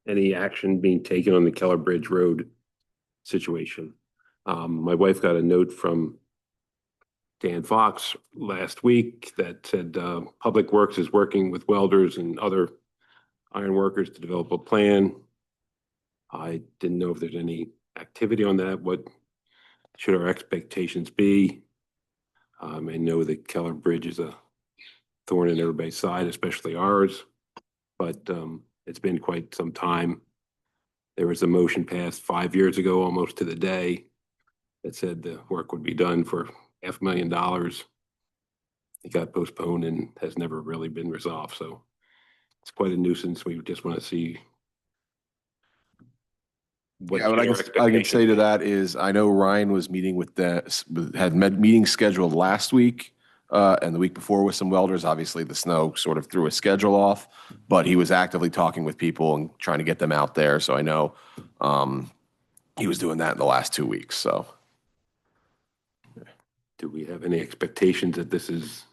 Speaker 16: any action being taken on the Keller Bridge Road situation. My wife got a note from Dan Fox last week that said, Public Works is working with welders and other iron workers to develop a plan. I didn't know if there's any activity on that. What should our expectations be? I know that Keller Bridge is a thorn in everybody's side, especially ours, but it's been quite some time. There was a motion passed 5 years ago, almost to the day, that said the work would be done for $500,000. It got postponed and has never really been resolved, so it's quite a nuisance. We just want to see what
Speaker 1: Yeah, what I can say to that is, I know Ryan was meeting with had met meetings scheduled last week and the week before with some welders. Obviously, the snow sort of threw his schedule off, but he was actively talking with people and trying to get them out there. So I know he was doing that in the last 2 weeks, so.
Speaker 16: Do we have any expectations that this is?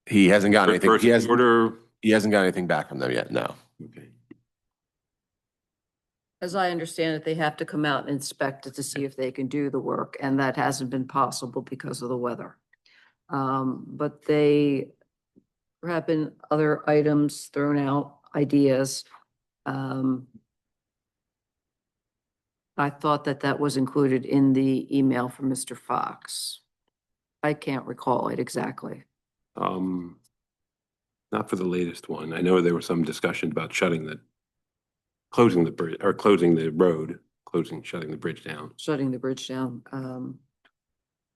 Speaker 1: He hasn't got anything.
Speaker 16: First order?
Speaker 1: He hasn't got anything back from them yet, no.
Speaker 16: Okay.
Speaker 4: As I understand it, they have to come out and inspect it to see if they can do the work, and that hasn't been possible because of the weather. But there have been other items thrown out, ideas. I thought that was included in the email from Mr. Fox. I can't recall it exactly.
Speaker 16: Not for the latest one. I know there was some discussion about closing the bridge, or closing the road, shutting the bridge down.
Speaker 4: Shutting the bridge down.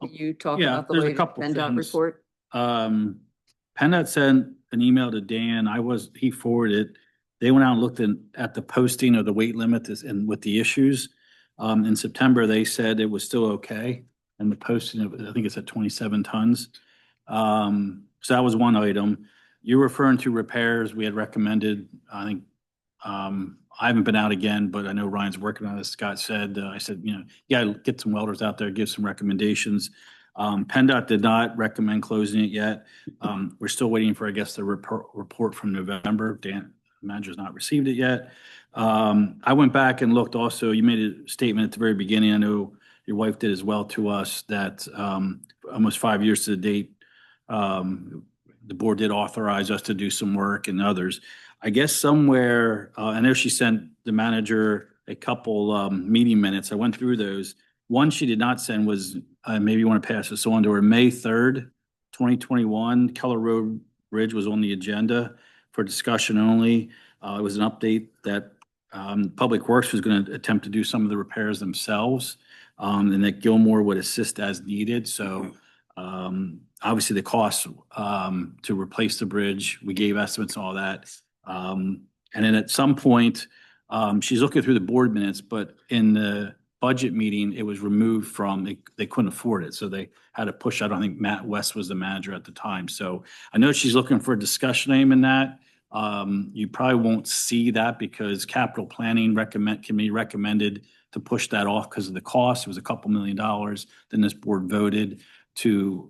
Speaker 4: You talk
Speaker 2: Yeah,
Speaker 4: about the
Speaker 2: there's a
Speaker 4: latest
Speaker 2: couple
Speaker 4: PennDOT
Speaker 2: things.
Speaker 4: report?
Speaker 2: PennDOT sent an email to Dan. He forwarded it. They went out and looked at the posting of the weight limit and with the issues. In September, they said it was still okay. And the posting of, I think it's at 27 tons. So that was one item. You're referring to repairs. We had recommended, I think, I haven't been out again, but I know Ryan's working on this. Scott said, I said, you gotta get some welders out there, give some recommendations. PennDOT did not recommend closing it yet. We're still waiting for, I guess, the report from November. Dan, the manager's not received it yet. I went back and looked also, you made a statement at the very beginning. I know your wife did as well to us that almost 5 years to the date, the board did authorize us to do some work and others. I guess somewhere, I know she sent the manager a couple meeting minutes. I went through those. One she did not send was, maybe you want to pass this on to her, May 3rd, 2021, Keller Road Bridge was on the agenda for discussion only. It was an update that Public Works was going to attempt to do some of the repairs themselves, and that Gilmore would assist as needed. So obviously the cost to replace the bridge, we gave estimates and all that. And then at some point, she's looking through the board minutes, but in the budget meeting, it was removed from, they couldn't afford it. So they had to push out. I think Matt West was the manager at the time. So I know she's looking for a discussion item in that. You probably won't see that because capital planning committee recommended to push that off because of the cost. It was a couple $1 million. Then this board voted to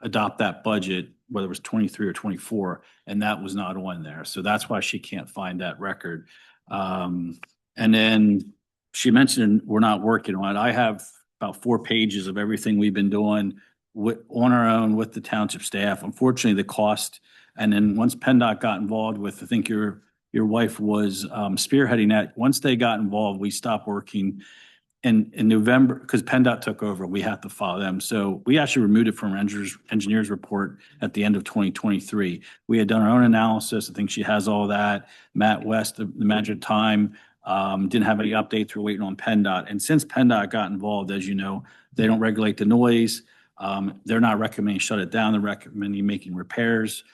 Speaker 2: adopt that budget, whether it was 23 or 24, and that was not on there. So that's why she can't find that record. And then she mentioned we're not working on it. I have about 4 pages of everything we've been doing on our own with the township staff. Unfortunately, the cost, and then once PennDOT got involved with, I think your wife was spearheading that. Once they got involved, we stopped working. In November, because PennDOT took over, we had to follow them. So we actually removed it from engineer's report at the end of 2023. We had done our own analysis. I think she has all that. Matt West, the manager at the time, didn't have any updates. We're waiting on PennDOT. And since PennDOT got involved, as you know, they don't regulate the noise. They're not recommending shut it down. They're recommending making repairs.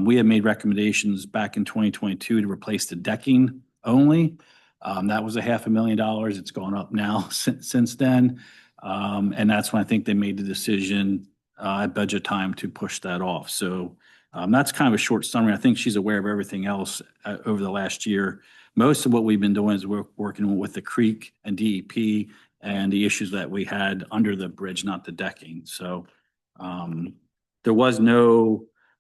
Speaker 2: We had made recommendations back in 2022 to replace the decking only. That was $500,000. It's gone up now since then. And that's when I think they made the decision at budget time to push that off. So that's kind of a short summary. I think she's aware of everything else over the last year. Most of what we've been doing is we're working with the creek and DEP and the issues that we had under the bridge, not the decking. So there was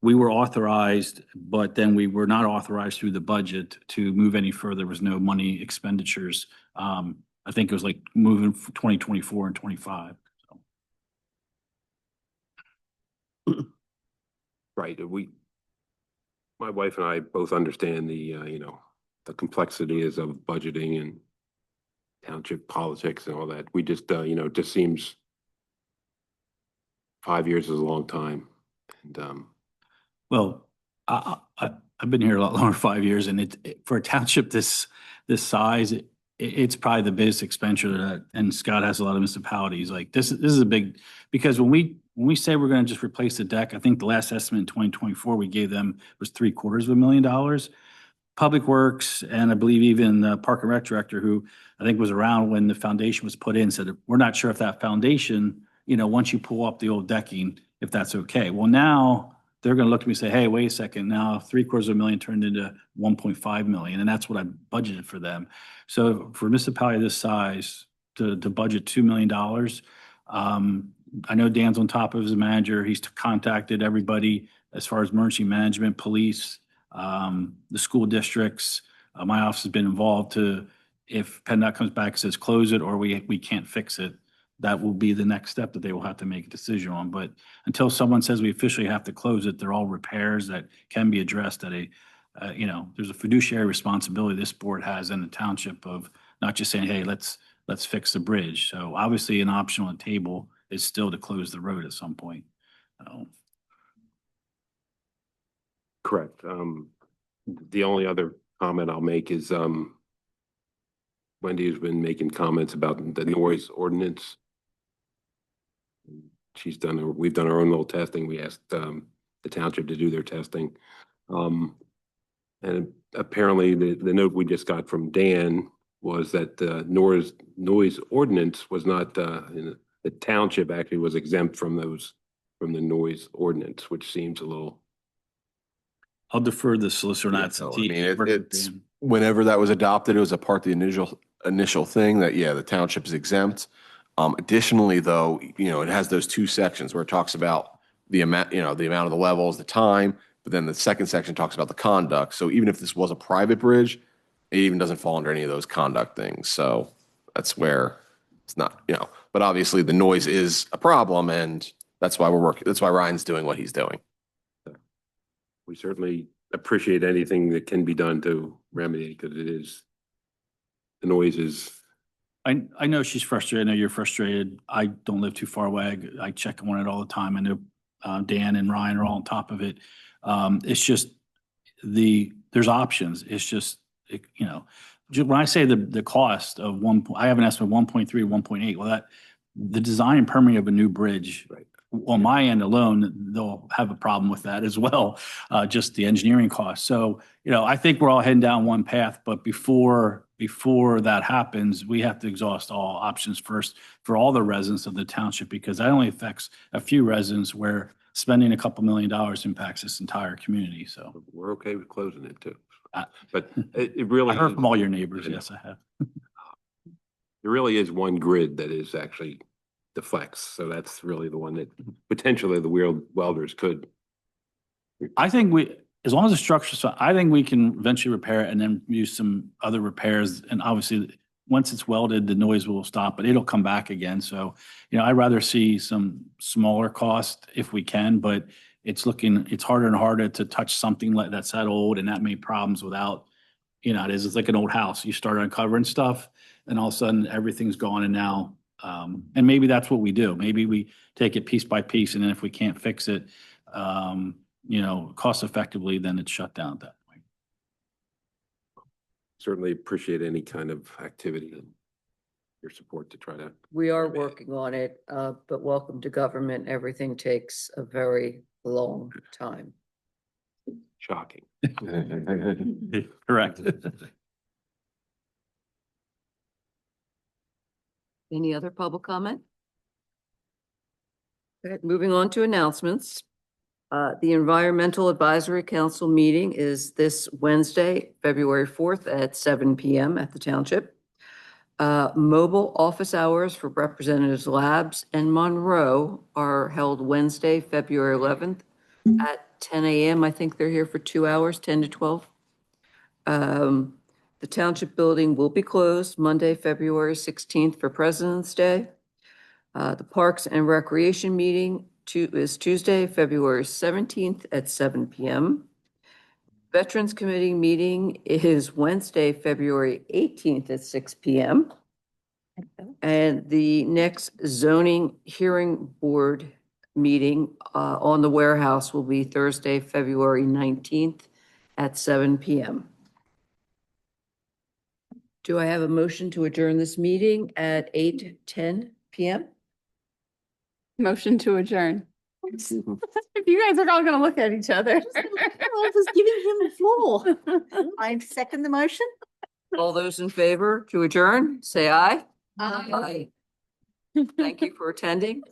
Speaker 2: we were authorized, but then we were not authorized through the budget to move any further. There was no money expenditures. I think it was like moving for 2024 and 25.
Speaker 16: So. Right. My wife and I both understand the complexities of budgeting and township politics and all that. We just, just seems 5 years is a long time. And,
Speaker 2: well, I've been here a lot longer, 5 years, and for a township this size, it's probably the biggest expenditure and Scott has a lot of municipalities. Like this is a big, because when we say we're going to just replace the deck, I think the last estimate in 2024 we gave them was $750,000. Public Works and I believe even the Park and Rec director, who I think was around when the foundation was put in, said we're not sure if that foundation, once you pull up the old decking, if that's okay. Well, now they're gonna look at me and say, hey, wait a second, now $750,000 turned into 1.5 million, and that's what I budgeted for them. So for a municipality this size, to budget $2 million, I know Dan's on top of his manager. He's contacted everybody as far as emergency management, police, the school districts. My office has been involved to, if PennDOT comes back and says close it or we can't fix it, that will be the next step that they will have to make a decision on. But until someone says we officially have to close it, they're all repairs that can be addressed at a, there's a fiduciary responsibility this board has in the township of not just saying, hey, let's fix the bridge. So obviously an option on the table is still to close the road at some point.
Speaker 16: Correct. The only other comment I'll make is, Wendy has been making comments about the noise ordinance. We've done our own little testing. We asked, the township to do their testing. And apparently the note we just got from Dan was that the noise ordinance was not, the township actually was exempt from the noise ordinance, which seems a little.
Speaker 2: I'll defer the solicitor and
Speaker 1: So,
Speaker 2: absentee.
Speaker 1: it's, whenever that was adopted, it was a part of the initial thing that, yeah, the township is exempt. Additionally, though, it has those two sections where it talks about the amount, the amount of the levels, the time, but then the second section talks about the conduct. So even if this was a private bridge, it even doesn't fall under any of those conduct things. So that's where it's not, but obviously the noise is a problem, and that's why that's why Ryan's doing what he's doing.
Speaker 16: We certainly appreciate anything that can be done to remedy it, because the noise is.
Speaker 2: I know she's frustrated. I know you're frustrated. I don't live too far away. I check on it all the time. I know Dan and Ryan are all on top of it. It's just there's options. It's just, when I say the cost of I have an estimate of 1.3, 1.8. Well, the design and permitting of a new bridge, right, on my end alone, they'll have a problem with that as well, just the engineering cost. So, I think we're all heading down one path, but before that happens, we have to exhaust all options first for all the residents of the township, because that only affects a few residents, where spending a couple $1 million impacts this entire community. So
Speaker 16: we're okay with closing it too. But it really.
Speaker 2: I heard from all your neighbors. Yes, I have.
Speaker 16: There really is one grid that is actually deflects. So that's really the one that potentially the welders could.
Speaker 2: I think as long as the structure's fine, I think we can eventually repair it and then use some other repairs. And obviously, once it's welded, the noise will stop, but it'll come back again. So, I'd rather see some smaller cost if we can, but it's harder and harder to touch something like that's that old and that many problems without, it's like an old house. You start uncovering stuff and all of a sudden everything's gone, and now, and maybe that's what we do. Maybe we take it piece by piece, and then if we can't fix it, cost effectively, then it's shut down at that point.
Speaker 16: Certainly appreciate any kind of activity and your support to try to.
Speaker 4: We are working on it, but welcome to government. Everything takes a very long time.
Speaker 16: Shocking.
Speaker 2: Correct.
Speaker 4: Any other public comment? Okay, moving on to announcements. The Environmental Advisory Council meeting is this Wednesday, February 4th at 7 p.m. at the Township. Mobile office hours for Representatives Labs and Monroe are held Wednesday, February 11th at 10 a.m. I think they're here for 2 hours, 10 to 12. The Township building will be closed Monday, February 16th for President's Day. The Parks and Recreation meeting is Tuesday, February 17th at 7 p.m. Veterans Committee meeting is Wednesday, February 18th at 6 p.m. And the next zoning hearing board meeting on the warehouse will be Thursday, February 19th at 7 p.m. Do I have a motion to adjourn this meeting at 8:10 p.m.?
Speaker 8: Motion to adjourn. If you guys are all gonna look at each other.
Speaker 5: I was giving him the floor. I second the motion.
Speaker 4: All those in favor to adjourn, say aye. Aye. Thank you for attending.